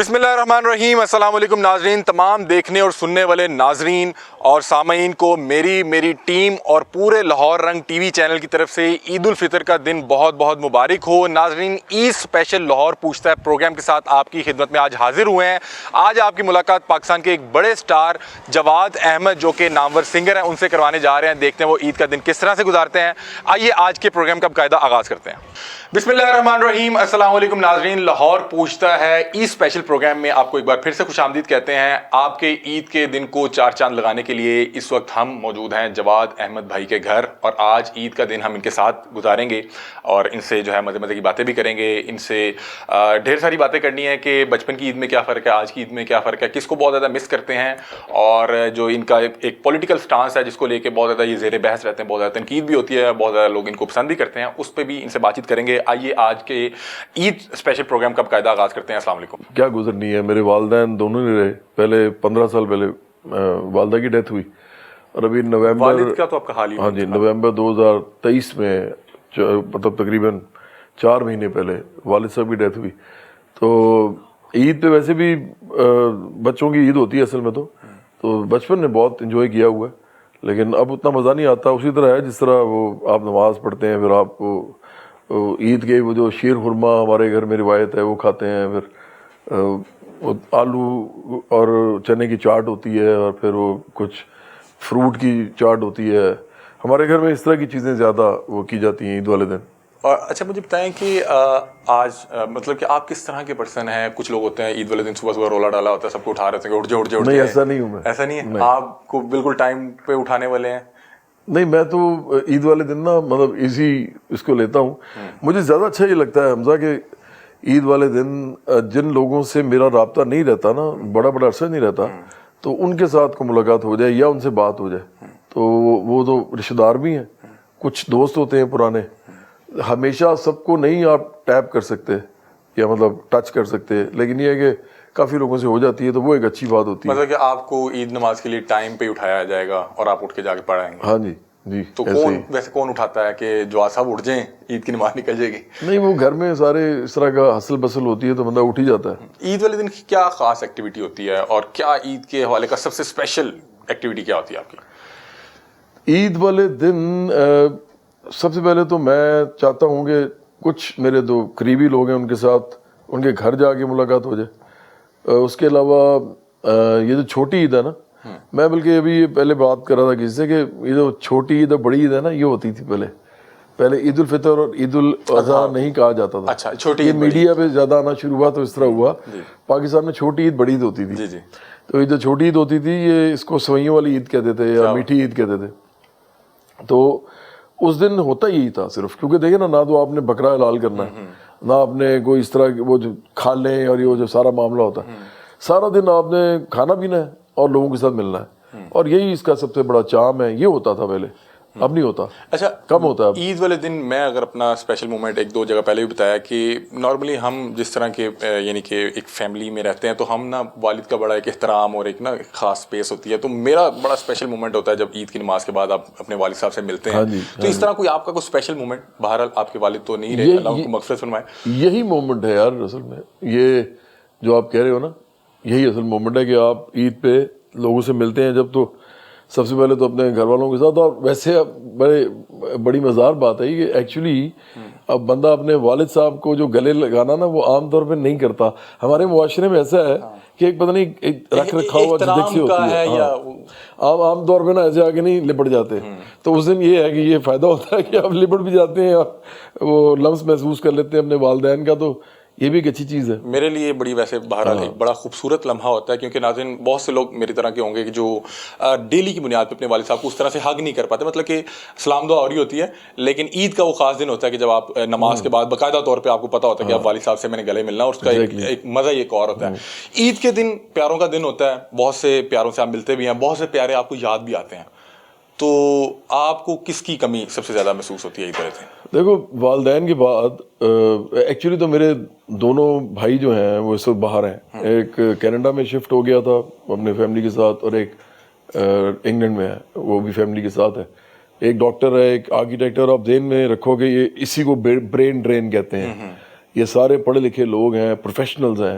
بسم اللہ الرحمن الرحیم. السلام علیکم ناظرین, تمام دیکھنے اور سننے والے ناظرین اور سامعین کو میری ٹیم اور پورے لاہور رنگ ٹی وی چینل کی طرف سے عید الفطر کا دن بہت بہت مبارک ہو. ناظرین, عید اسپیشل لاہور پوچھتا ہے پروگرام کے ساتھ آپ کی خدمت میں آج حاضر ہوئے ہیں. آج آپ کی ملاقات پاکستان کے ایک بڑے سٹار جواد احمد جو کہ نامور سنگر ہیں ان سے کروانے جا رہے ہیں. دیکھتے ہیں وہ عید کا دن کس طرح سے گزارتے ہیں. آئیے آج کے پروگرام کا باقاعدہ آغاز کرتے ہیں. بسم اللہ الرحمن الرحیم. السلام علیکم ناظرین, لاہور پوچھتا ہے عید اسپیشل پروگرام میں آپ کو ایک بار پھر سے خوش آمدید کہتے ہیں. آپ کے عید کے دن کو چار چاند لگانے کے لیے اس وقت ہم موجود ہیں جواد احمد بھائی کے گھر, اور آج عید کا دن ہم ان کے ساتھ گزاریں گے اور ان سے جو ہے مزے مزے کی باتیں بھی کریں گے. ان سے ڈھیر ساری باتیں کرنی ہے کہ بچپن کی عید میں کیا فرق ہے, آج کی عید میں کیا فرق ہے, کس کو بہت زیادہ مس کرتے ہیں, اور جو ان کا ایک پولیٹیکل سٹانس ہے جس کو لے کے بہت زیادہ یہ زیر بحث رہتے ہیں, بہت زیادہ تنقید بھی ہوتی ہے, بہت زیادہ لوگ ان کو پسند بھی کرتے ہیں, اس پہ بھی ان سے بات چیت کریں گے. آئیے آج کے عید اسپیشل پروگرام کا باقاعدہ آغاز کرتے ہیں. السلام علیکم. کیا گزرنی ہے, میرے والدین دونوں نہیں رہے. پہلے 15 سال پہلے والدہ کی ڈیتھ ہوئی, اور ابھی نومبر, والد کا تو آپ کا حال ہی ہاں جی, نومبر 2023 میں مطلب تقریباً 4 مہینے پہلے والد صاحب کی ڈیتھ ہوئی. تو عید پہ ویسے بھی بچوں کی عید ہوتی ہے اصل میں, تو بچپن میں بہت انجوائے کیا ہوا ہے, لیکن اب اتنا مزہ نہیں آتا. اسی طرح ہے جس طرح وہ آپ نماز پڑھتے ہیں, پھر آپ عید کے وہ جو شیر خورما ہمارے گھر میں روایت ہے وہ کھاتے ہیں, پھر آلو اور چنے کی چاٹ ہوتی ہے, اور پھر وہ کچھ فروٹ کی چاٹ ہوتی ہے. ہمارے گھر میں اس طرح کی چیزیں زیادہ وہ کی جاتی ہیں عید والے دن. اور اچھا مجھے بتائیں کہ آج مطلب کہ آپ کس طرح کے پرسن ہیں. کچھ لوگ ہوتے ہیں عید والے دن صبح رولا ڈالا ہوتا ہے, سب کو اٹھا رہے ہیں, اٹھ جاؤ. نہیں, ایسا نہیں ہوں میں. ایسا نہیں ہے, آپ کو بالکل ٹائم پہ اٹھانے والے ہیں. نہیں, میں تو عید والے دن نا مطلب ایزی اس کو لیتا ہوں. مجھے زیادہ اچھا یہ لگتا ہے حمزہ کہ عید والے دن جن لوگوں سے میرا رابطہ نہیں رہتا نا, بڑا عرصہ نہیں رہتا, تو ان کے ساتھ کو ملاقات ہو جائے یا ان سے بات ہو جائے. تو وہ تو رشتہ دار بھی ہیں, کچھ دوست ہوتے ہیں پرانے. ہمیشہ سب کو نہیں آپ ٹیپ کر سکتے یا مطلب ٹچ کر سکتے, لیکن یہ ہے کہ کافی لوگوں سے ہو جاتی ہے, تو وہ ایک اچھی بات ہوتی ہے. مطلب کہ آپ کو عید نماز کے لیے ٹائم پہ اٹھایا جائے گا اور آپ اٹھ کے جا کے پڑھائیں گے. ہاں جی جی. تو ویسے کون اٹھاتا ہے کہ جو صاحب اٹھ جائیں عید کی نماز نکل جائے گی؟ نہیں, وہ گھر میں سارے اس طرح کا حسل بسل ہوتی ہے تو بندہ اٹھ ہی جاتا ہے. عید والے دن کی کیا خاص ایکٹیویٹی ہوتی ہے, اور کیا عید کے حوالے کا سب سے اسپیشل ایکٹیویٹی کیا ہوتی ہے آپ کی؟ عید والے دن سب سے پہلے تو میں چاہتا ہوں کہ کچھ میرے دو قریبی لوگ ہیں ان کے ساتھ ان کے گھر جا کے ملاقات ہو جائے. اس کے علاوہ یہ جو چھوٹی عید ہے نا, میں بلکہ ابھی پہلے بات کر رہا تھا کسی سے کہ یہ جو چھوٹی عید اور بڑی عید ہے نا, یہ ہوتی تھی پہلے عید الفطر اور عید الاضحیٰ نہیں کہا جاتا تھا. اچھا, چھوٹی یہ میڈیا پہ زیادہ آنا شروع ہوا تو اس طرح ہوا. پاکستان میں چھوٹی عید بڑی عید ہوتی تھی. تو یہ جو چھوٹی عید ہوتی تھی یہ اس کو سوئیوں والی عید کہتے تھے یا میٹھی عید کہتے تھے. تو اس دن ہوتا ہی تھا صرف, کیونکہ دیکھیں نا, نہ تو آپ نے بکرا حلال کرنا ہے, نہ آپ نے کوئی اس طرح وہ جو کھا لیں اور یہ جو سارا معاملہ ہوتا ہے. سارا دن آپ نے کھانا پینا ہے اور لوگوں کے ساتھ ملنا ہے, اور یہی اس کا سب سے بڑا چام ہے. یہ ہوتا تھا پہلے, اب نہیں ہوتا. اچھا, کم ہوتا ہے اب. عید والے دن میں اگر اپنا اسپیشل مومنٹ ایک دو جگہ پہلے بھی بتایا کہ نارملی ہم جس طرح کے یعنی کہ ایک فیملی میں رہتے ہیں تو ہم نا والد کا بڑا ایک احترام اور ایک نا خاص اسپیس ہوتی ہے. تو میرا بڑا اسپیشل مومنٹ ہوتا ہے جب عید کی نماز کے بعد آپ اپنے والد صاحب سے ملتے ہیں. تو اس طرح کوئی آپ کا کوئی اسپیشل مومنٹ, بہرحال آپ کے والد تو نہیں رہے, اللہ ان کو مغفرت فرمائے. یہی مومنٹ ہے یار اصل میں, یہ جو آپ کہہ رہے ہو نا, یہی اصل مومنٹ ہے کہ آپ عید پہ لوگوں سے ملتے ہیں جب, تو سب سے پہلے تو اپنے گھر والوں کے ساتھ. اور ویسے بڑی مزار بات ہے کہ ایکچولی اب بندہ اپنے والد صاحب کو جو گلے لگانا نا وہ عام طور پہ نہیں کرتا. ہمارے معاشرے میں ایسا ہے کہ ایک پتہ نہیں ایک رکھ رکھا ہوا جھجک سی ہوتی ہے. آپ عام طور پہ نا ایسے آگے نہیں لپٹ جاتے. تو اس دن یہ ہے کہ یہ فائدہ ہوتا ہے کہ آپ لپٹ بھی جاتے ہیں اور وہ لمس محسوس کر لیتے ہیں اپنے والدین کا, تو یہ بھی ایک اچھی چیز ہے. میرے لیے بڑی ویسے بہرحال ایک بڑا خوبصورت لمحہ ہوتا ہے, کیونکہ ناظرین بہت سے لوگ میری طرح کے ہوں گے کہ جو ڈیلی کی بنیاد پہ اپنے والد صاحب کو اس طرح سے حگ نہیں کر پاتے. مطلب کہ سلام دعا اور ہی ہوتی ہے, لیکن عید کا وہ خاص دن ہوتا ہے کہ جب آپ نماز کے بعد باقاعدہ طور پہ آپ کو پتا ہوتا ہے کہ آپ والد صاحب سے میں نے گلے ملنا, اور اس کا ایک مزہ ہی ایک اور ہوتا ہے. عید کے دن پیاروں کا دن ہوتا ہے, بہت سے پیاروں سے آپ ملتے بھی ہیں, بہت سے پیارے آپ کو یاد بھی آتے ہیں. تو آپ کو کس کی کمی سب سے زیادہ محسوس ہوتی ہے عید والے دن؟ دیکھو, والدین کے بعد ایکچولی تو میرے دونوں بھائی جو ہیں وہ اس وقت باہر ہیں. ایک کینیڈا میں شفٹ ہو گیا تھا اپنے فیملی کے ساتھ, اور ایک انگلینڈ میں ہے, وہ بھی فیملی کے ساتھ ہے. ایک ڈاکٹر ہے, ایک آرکیٹیکٹ. اور آپ ذہن میں رکھو کہ یہ اسی کو برین ڈرین کہتے ہیں. یہ سارے پڑھے لکھے لوگ ہیں, پروفیشنلز ہیں,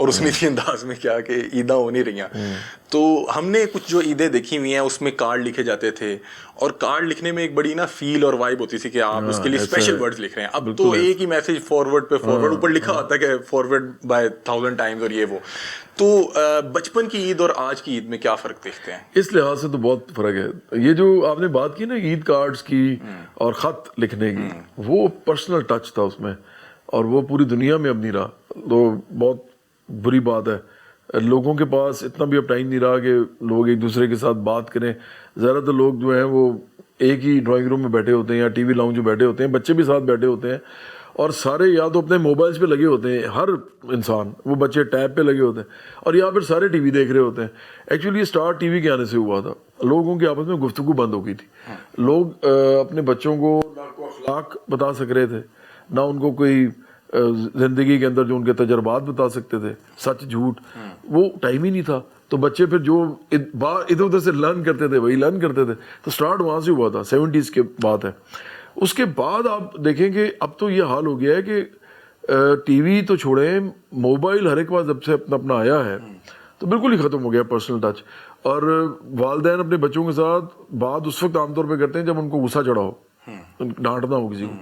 اور اس میں اسی انداز میں کیا کہ عیداں ہو نہیں رہی ہیں. تو ہم نے کچھ جو عیدیں دیکھی ہوئی ہیں اس میں کارڈ لکھے جاتے تھے, اور کارڈ لکھنے میں ایک بڑی نا فیل اور وائب ہوتی تھی کہ آپ اس کے لیے اسپیشل ورڈز لکھ رہے ہیں. اب تو ایک ہی میسج فارورڈ پہ فارورڈ, اوپر لکھا ہوتا ہے کہ فارورڈ بائی 1000 ٹائمز اور یہ وہ. تو بچپن کی عید اور آج کی عید میں کیا فرق دیکھتے ہیں؟ اس لحاظ سے تو بہت فرق ہے. یہ جو آپ نے بات کی نا عید کارڈز کی اور خط لکھنے کی, وہ پرسنل ٹچ تھا اس میں, اور وہ پوری دنیا میں اب نہیں رہا. تو بہت بری بات ہے, لوگوں کے پاس اتنا بھی اب ٹائم نہیں رہا کہ لوگ ایک دوسرے کے ساتھ بات کریں. زیادہ تر لوگ جو ہیں وہ ایک ہی ڈرائنگ روم میں بیٹھے ہوتے ہیں یا ٹی وی لاؤنج میں بیٹھے ہوتے ہیں, بچے بھی ساتھ بیٹھے ہوتے ہیں, اور سارے یا تو اپنے موبائلس پہ لگے ہوتے ہیں, ہر انسان, وہ بچے ٹیب پہ لگے ہوتے ہیں, اور یا پھر سارے ٹی وی دیکھ رہے ہوتے ہیں. ایکچولی یہ اسٹارٹ ٹی وی کے آنے سے ہوا تھا. لوگوں کی آپس میں گفتگو بند ہو گئی تھی. لوگ اپنے بچوں کو نہ کو اخلاق بتا سک رہے تھے, نہ ان کو کوئی زندگی کے اندر جو ان کے تجربات بتا سکتے تھے, سچ جھوٹ, وہ ٹائم ہی نہیں تھا. تو بچے پھر جو ادھر ادھر سے لرن کرتے تھے وہی لرن کرتے تھے. تو اسٹارٹ وہاں سے ہوا تھا, 70s کے بات ہے. اس کے بعد آپ دیکھیں کہ اب تو یہ حال ہو گیا ہے کہ ٹی وی تو چھوڑیں, موبائل ہر ایک پاس جب سے اپنا اپنا آیا ہے تو بالکل ہی ختم ہو گیا پرسنل ٹچ. اور والدین اپنے بچوں کے ساتھ بات اس وقت عام طور پہ کرتے ہیں جب ان کو غصہ چڑھا ہو, ڈانٹنا ہو کسی کو,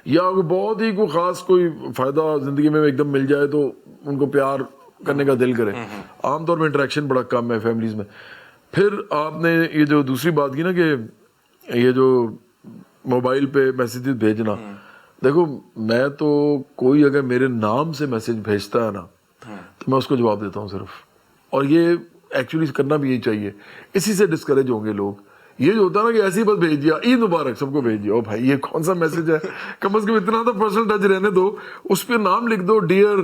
یا بہت ہی کوئی خاص کوئی فائدہ زندگی میں ایک دم مل جائے تو ان کو پیار کرنے کا دل کرے. عام طور پہ انٹریکشن بڑا کم ہے فیملیز میں. پھر آپ نے یہ جو دوسری بات کی نا کہ یہ جو موبائل پہ میسیجز بھیجنا, دیکھو میں تو کوئی اگر میرے نام سے میسیج بھیجتا ہے نا تو میں اس کو جواب دیتا ہوں صرف. اور یہ ایکچولی کرنا بھی یہی چاہیے, اسی سے ڈسکریج ہوں گے لوگ. یہ جو ہوتا ہے نا کہ ایسے ہی بس بھیج دیا عید مبارک سب کو بھیج دیا, او بھائی یہ کون سا میسج ہے, کم از کم اتنا تو پرسنل ٹچ رہنے دو. اس پہ نام لکھ دو, ڈیئر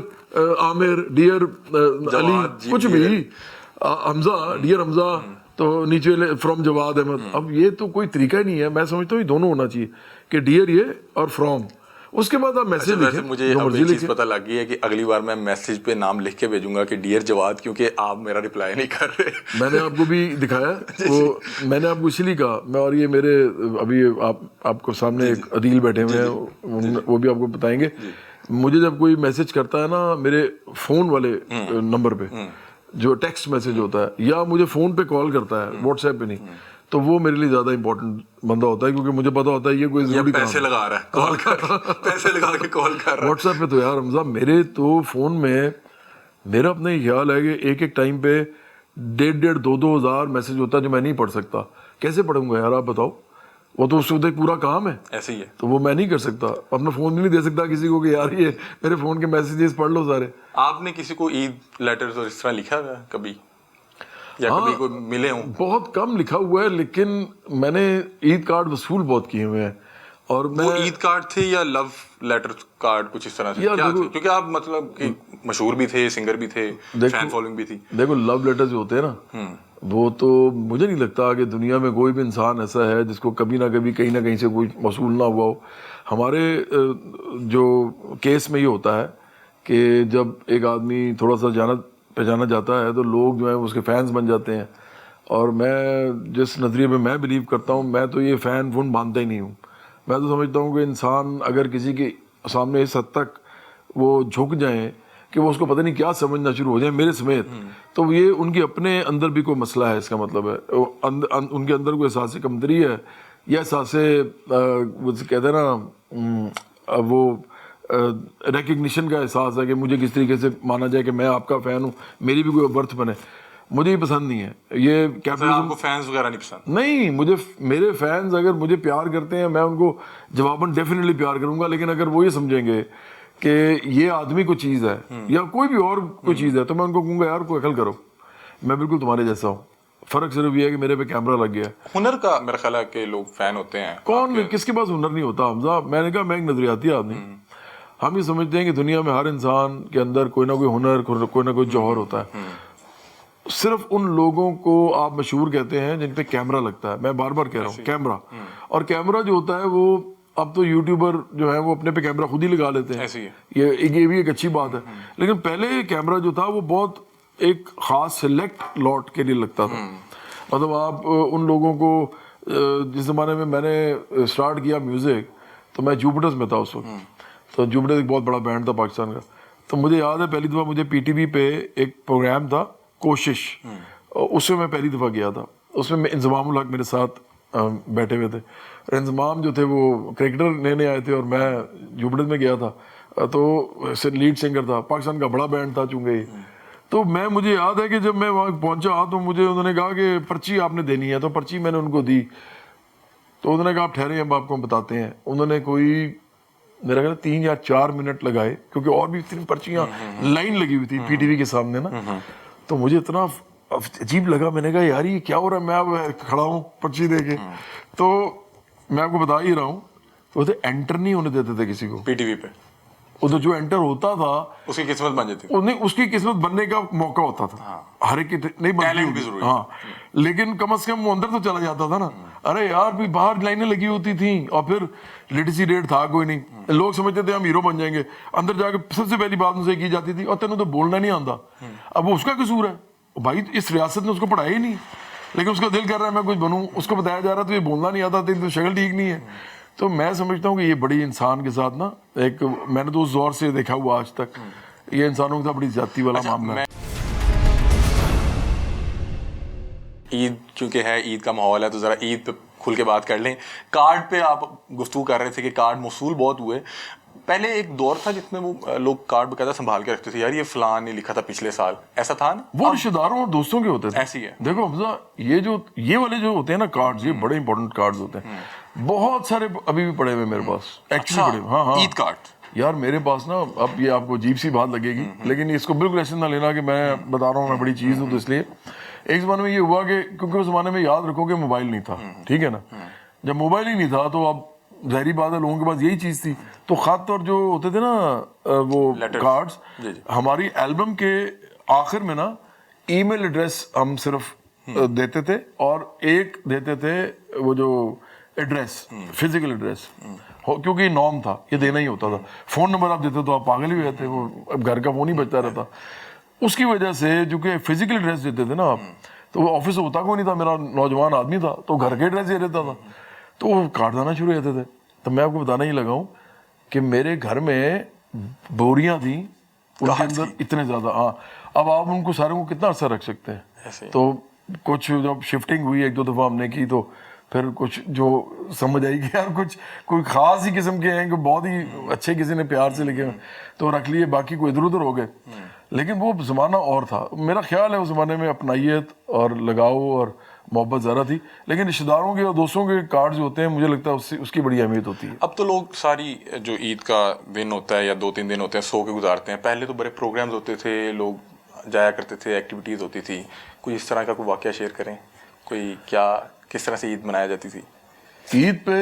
عامر, ڈیئر علی, کچھ بھی, حمزہ, ڈیئر حمزہ, تو نیچے فرام جواد احمد. اب یہ تو کوئی طریقہ ہی نہیں ہے. میں سمجھتا ہوں یہ دونوں ہونا چاہیے کہ ڈیئر یہ اور فرام, اس کے بعد آپ میسج لکھیں. مجھے اب یہ چیز پتہ لگ گئی ہے کہ اگلی بار میں میسج پہ نام لکھ کے بھیجوں گا کہ ڈیئر جواد, کیونکہ آپ میرا رپلائی نہیں کر رہے. میں نے آپ کو بھی دکھایا, وہ میں نے آپ کو اسی لیے کہا. میں اور یہ میرے ابھی آپ کو سامنے ایک عدیل بیٹھے ہوئے ہیں, وہ بھی آپ کو بتائیں گے. مجھے جب کوئی میسج کرتا ہے نا میرے فون والے نمبر پہ, جو ٹیکسٹ میسج ہوتا ہے, یا مجھے فون پہ کال کرتا ہے, واٹس ایپ پہ نہیں, تو وہ میرے لیے زیادہ امپورٹنٹ بندہ ہوتا ہے, کیونکہ مجھے پتا ہوتا ہے یہ کوئی ضروری پیسے لگا رہا ہے, کال کر پیسے لگا کے کال کر رہا ہے. واٹس ایپ پہ تو یار حمزہ میرے تو فون میں میرا اپنا یہ خیال ہے کہ ایک ایک ٹائم پہ 1,500 2,000 میسج ہوتا ہے جو میں نہیں پڑھ سکتا. کیسے پڑھوں گا یار آپ بتاؤ, وہ تو اس وقت ایک پورا کام ہے. ایسے ہی ہے, تو وہ میں نہیں کر سکتا, اپنا فون نہیں دے سکتا کسی کو کہ یار یہ میرے فون کے میسیجز پڑھ لو سارے. آپ نے کسی کو عید لیٹرز اور اس طرح لکھا ہوا ہے کبھی, یا کبھی کوئی ملے ہوں؟ بہت کم لکھا ہوا ہے, لیکن میں نے عید کارڈ وصول بہت کیے ہوئے ہیں. اور وہ عید کارڈ تھے یا لو لیٹر کارڈ کچھ اس طرح سے کیا تھے؟ کیونکہ آپ مطلب کہ مشہور بھی تھے, سنگر بھی تھے, فین فالوئنگ بھی تھی. دیکھو لو لیٹر جو ہوتے ہیں نا, وہ تو مجھے نہیں لگتا کہ دنیا میں کوئی بھی انسان ایسا ہے جس کو کبھی نہ کبھی کہیں نہ کہیں سے کوئی موصول نہ ہوا ہو. ہمارے جو کیس میں یہ ہوتا ہے کہ جب ایک آدمی تھوڑا سا جانا پہچانا جاتا ہے تو لوگ جو ہیں اس کے فینس بن جاتے ہیں. اور میں جس نظریے میں میں بلیو کرتا ہوں, میں تو یہ فین فون باندھتا ہی نہیں ہوں. میں تو سمجھتا ہوں کہ انسان اگر کسی کے سامنے اس حد تک وہ جھک جائیں کہ وہ اس کو پتہ نہیں کیا سمجھنا شروع ہو جائے, میرے سمیت, تو یہ ان کے اپنے اندر بھی کوئی مسئلہ ہے. اس کا مطلب ہے ان کے اندر کوئی احساس کمتری ہے, یا احساس کہتے ہیں نا وہ ریکگنیشن کا احساس ہے کہ مجھے کس طریقے سے مانا جائے کہ میں آپ کا فین ہوں, میری بھی کوئی ورتھ بنے. مجھے یہ پسند نہیں ہے. یہ آپ کو فینس وغیرہ نہیں پسند؟ نہیں, مجھے میرے فینس اگر مجھے پیار کرتے ہیں میں ان کو جواباً ڈیفینیٹلی پیار کروں گا, لیکن اگر وہ یہ سمجھیں گے کہ یہ آدمی کوئی چیز ہے یا کوئی بھی اور کوئی چیز ہے تو میں ان کو کہوں گا یار کوئی عقل کرو, میں بالکل تمہارے جیسا ہوں. فرق صرف یہ ہے کہ میرے پہ کیمرہ لگ گیا. ہنر کا میرا خیال ہے کہ لوگ فین ہوتے ہیں. کون کس کے پاس ہنر نہیں ہوتا حمزہ؟ میں نے کہا میں ایک نظریاتی آدمی. ہم یہ سمجھتے ہیں کہ دنیا میں ہر انسان کے اندر کوئی نہ کوئی ہنر, کوئی نہ کوئی جوہر ہوتا ہے. صرف ان لوگوں کو آپ مشہور کہتے ہیں جن پہ کیمرہ لگتا ہے. میں بار بار کہہ رہا ہوں کیمرہ, اور کیمرہ جو ہوتا ہے وہ اب تو یوٹیوبر جو ہے وہ اپنے پہ کیمرہ خود ہی لگا لیتے ہیں. یہ بھی ایک اچھی بات ہے, لیکن پہلے کیمرہ جو تھا وہ بہت ایک خاص سلیکٹ لاٹ کے لیے لگتا تھا. مطلب آپ ان لوگوں کو, جس زمانے میں نے اسٹارٹ کیا میوزک تو میں جوپٹرز میں تھا اس وقت, تو جوپٹرز ایک بہت بڑا بینڈ تھا پاکستان کا, تو مجھے یاد ہے پہلی دفعہ مجھے پی ٹی وی پہ ایک پروگرام تھا کوشش, اس میں پہلی دفعہ گیا تھا. اس میں انضمام الحق میرے ساتھ بیٹھے ہوئے تھے. انضمام جو تھے وہ کرکٹر نئے آئے تھے اور میں جوبڑن میں گیا تھا, تو لیڈ سنگر تھا, پاکستان کا بڑا بینڈ تھا چونکہ. تو مجھے یاد ہے کہ جب میں وہاں پہنچا تو مجھے انہوں نے کہا کہ پرچی آپ نے دینی ہے, تو پرچی میں نے ان کو دی. تو انہوں نے کہا آپ ٹھہرے, ہم آپ کو بتاتے ہیں. انہوں نے کوئی میرا خیال 3 یا 4 منٹ لگائے, کیونکہ اور بھی 3 پرچیاں لائن لگی ہوئی تھی پی ٹی وی کے سامنے نا. تو مجھے اتنا عجیب لگا, میں نے کہا یار یہ کیا ہو رہا ہے, میں اب کھڑا ہوں پرچی دے کے. تو میں آپ کو بتا ہی رہا ہوں, تو انٹر نہیں ہونے دیتے تھے کسی کو پی ٹی وی پہ. ادھر جو انٹر ہوتا تھا اس کی قسمت بن جاتی تھی, اس کی قسمت بننے کا موقع ہوتا تھا. ہر ایک کی نہیں بنتی, ہاں, لیکن کم از کم وہ اندر تو چلا جاتا تھا نا. ارے یار بھی باہر لائنیں لگی ہوتی تھیں اور پھر لٹریسی ریٹ تھا کوئی نہیں. لوگ سمجھتے تھے ہم ہیرو بن جائیں گے. اندر جا کے سب سے پہلی بات ان سے کی جاتی تھی اور تینوں تو بولنا نہیں آتا. اب وہ اس کا قصور ہے بھائی, اس ریاست نے اس کو پڑھایا ہی نہیں, لیکن اس کا دل کر رہا ہے میں کچھ بنوں. اس کو بتایا جا رہا تو یہ بولنا نہیں آتا, تو شکل ٹھیک نہیں ہے. تو میں سمجھتا ہوں کہ یہ بڑی انسان کے ساتھ نا ایک, میں نے تو اس دور سے دیکھا ہوا آج تک, یہ انسانوں کے ساتھ بڑی زیادتی والا معاملہ ہے. عید کیونکہ ہے, عید کا ماحول ہے, تو ذرا عید پہ کھل کے بات کر لیں. کارڈ پہ آپ گفتگو کر رہے تھے کہ کارڈ موصول بہت ہوئے. پہلے ایک دور تھا جس میں وہ لوگ کارڈ باقاعدہ سنبھال کے رکھتے تھے, یار یہ فلاں نے لکھا تھا پچھلے سال, ایسا تھا نا. وہ رشتے داروں اور دوستوں کے ہوتے تھے. ایسی ہے. دیکھو حمزہ, یہ والے جو ہوتے ہیں نا کارڈز, یہ بڑے امپورٹنٹ کارڈز ہوتے ہیں. بہت سارے ابھی بھی پڑے ہوئے میرے پاس, ایکچولی پڑے. ہاں ہاں, عید کارڈ یار میرے پاس نا, اب یہ آپ کو عجیب سی بات لگے گی لیکن اس کو بالکل ایسے نہ لینا کہ میں بتا رہا ہوں میں بڑی چیز ہوں. تو اس لیے ایک زمانے میں یہ ہوا کہ کیونکہ اس زمانے میں یاد رکھو کہ موبائل نہیں تھا, ٹھیک ہے نا. جب موبائل ہی نہیں تھا تو اب ظاہری بات ہے لوگوں کے پاس یہی چیز تھی. تو خط اور جو ہوتے تھے نا وہ کارڈز, ہماری البم کے آخر میں نا ای میل ایڈریس ہم صرف دیتے تھے, اور ایک دیتے تھے وہ جو ایڈریس, فزیکل ایڈریس, کیونکہ یہ نام تھا, یہ دینا ہی ہوتا تھا. فون نمبر آپ دیتے تو آپ پاگل ہی ہوئے تھے, وہ اب گھر کا فون ہی بچتا رہتا. اس کی وجہ سے جو کہ فزیکل ایڈریس دیتے تھے نا آپ, تو وہ آفس ہوتا کوئی نہیں تھا, میرا نوجوان آدمی تھا تو گھر کے ایڈریس دے دیتا تھا, تو وہ کارڈ آنا شروع ہوتے تھے. تو میں آپ کو بتانا ہی لگا ہوں کہ میرے گھر میں بوریاں تھیں ان کے اندر اتنے زیادہ. ہاں, اب آپ ان کو ساروں کو کتنا عرصہ رکھ سکتے ہیں. تو کچھ جب شفٹنگ ہوئی 1-2 دفعہ ہم نے کی, تو پھر کچھ جو سمجھ آئی کہ یار کچھ کوئی خاص ہی قسم کے ہیں کہ بہت ہی اچھے کسی نے پیار سے لکھے تو رکھ لیے, باقی کوئی ادھر ادھر ہو گئے. لیکن وہ زمانہ اور تھا. میرا خیال ہے اس زمانے میں اپنائیت اور لگاؤ اور محبت زیادہ تھی, لیکن رشتے داروں کے اور دوستوں کے کارڈ جو ہوتے ہیں مجھے لگتا ہے اس کی بڑی اہمیت ہوتی ہے. اب تو لوگ ساری جو عید کا دن ہوتا ہے یا 2-3 دن ہوتے ہیں سو کے گزارتے ہیں. پہلے تو بڑے پروگرامز ہوتے تھے, لوگ جایا کرتے تھے, ایکٹیویٹیز ہوتی تھی. کوئی اس طرح کا کوئی واقعہ شیئر کریں, کوئی کیا کس طرح سے عید منایا جاتی تھی؟ عید پہ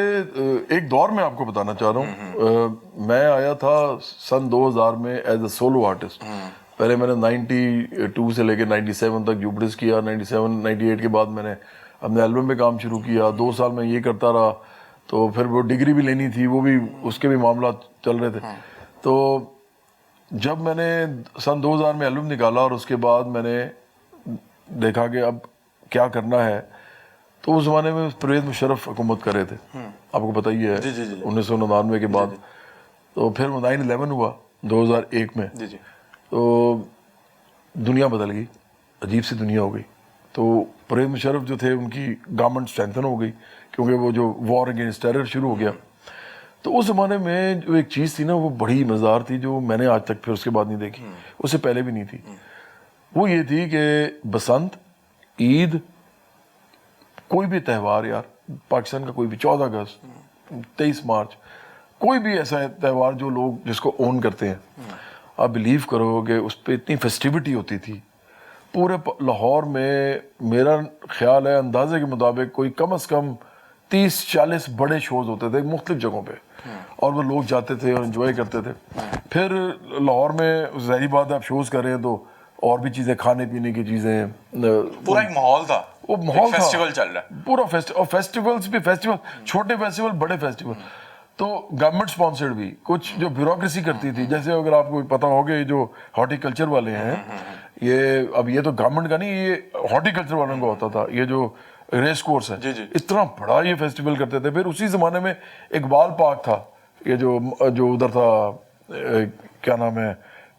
ایک دور میں آپ کو بتانا چاہ رہا ہوں, میں آیا تھا سن 2000 میں ایز اے سولو آرٹسٹ. پہلے میں نے 92 سے لے کے 97 تک جوبڑس کیا. 97-98 کے بعد میں نے اپنے البم پہ کام شروع کیا. 2 سال میں یہ کرتا رہا, تو پھر وہ ڈگری بھی لینی تھی, وہ بھی اس کے بھی معاملات چل رہے تھے. تو جب میں نے سن 2000 میں البم نکالا اور اس کے بعد میں نے دیکھا کہ اب کیا کرنا ہے, تو اس زمانے میں پرویز مشرف حکومت کر رہے تھے, آپ کو پتہ ہی ہے 1999 کے بعد. تو پھر 9/11 ہوا 2001 میں, تو دنیا بدل گئی, عجیب سی دنیا ہو گئی. تو پرویز مشرف جو تھے ان کی گورنمنٹ اسٹرینتھن ہو گئی کیونکہ وہ جو وار اگینسٹ ٹیرر شروع ہو گیا. تو اس زمانے میں جو ایک چیز تھی نا وہ بڑی مزدار تھی, جو میں نے آج تک پھر اس کے بعد نہیں دیکھی, اس سے پہلے بھی نہیں تھی. وہ یہ تھی کہ بسنت, عید, کوئی بھی تہوار, یار پاکستان کا کوئی بھی 14 اگست, 23 مارچ, کوئی بھی ایسا تہوار جو لوگ جس کو اون کرتے ہیں, آپ بلیو کرو کہ اس پہ اتنی فیسٹیوٹی ہوتی تھی. پورے لاہور میں میرا خیال ہے اندازے کے مطابق کوئی کم از کم 30-40 بڑے شوز ہوتے تھے مختلف جگہوں پہ, اور وہ لوگ جاتے تھے اور انجوائے کرتے تھے. پھر لاہور میں ظاہری بات ہے آپ شوز کر رہے ہیں تو اور بھی چیزیں, کھانے پینے کی چیزیں, پورا ایک ماحول تھا, وہ ماحول تھا, فیسٹیول چل رہا ہے پورا اور فیسٹیولز بھی, فیسٹیول چھوٹے فیسٹیول بڑے فیسٹیول. تو گورنمنٹ سپانسرڈ بھی کچھ جو بیوروکریسی کرتی تھی, جیسے اگر آپ کو پتا ہو کہ جو ہارٹی کلچر والے ہیں, یہ اب یہ تو گورنمنٹ کا نہیں, یہ ہارٹی کلچر والوں کا ہوتا تھا, یہ جو ریس کورس ہے, اس طرح بڑا یہ فیسٹیول کرتے تھے. پھر اسی زمانے میں اقبال پارک تھا, یہ جو ادھر تھا, کیا نام ہے,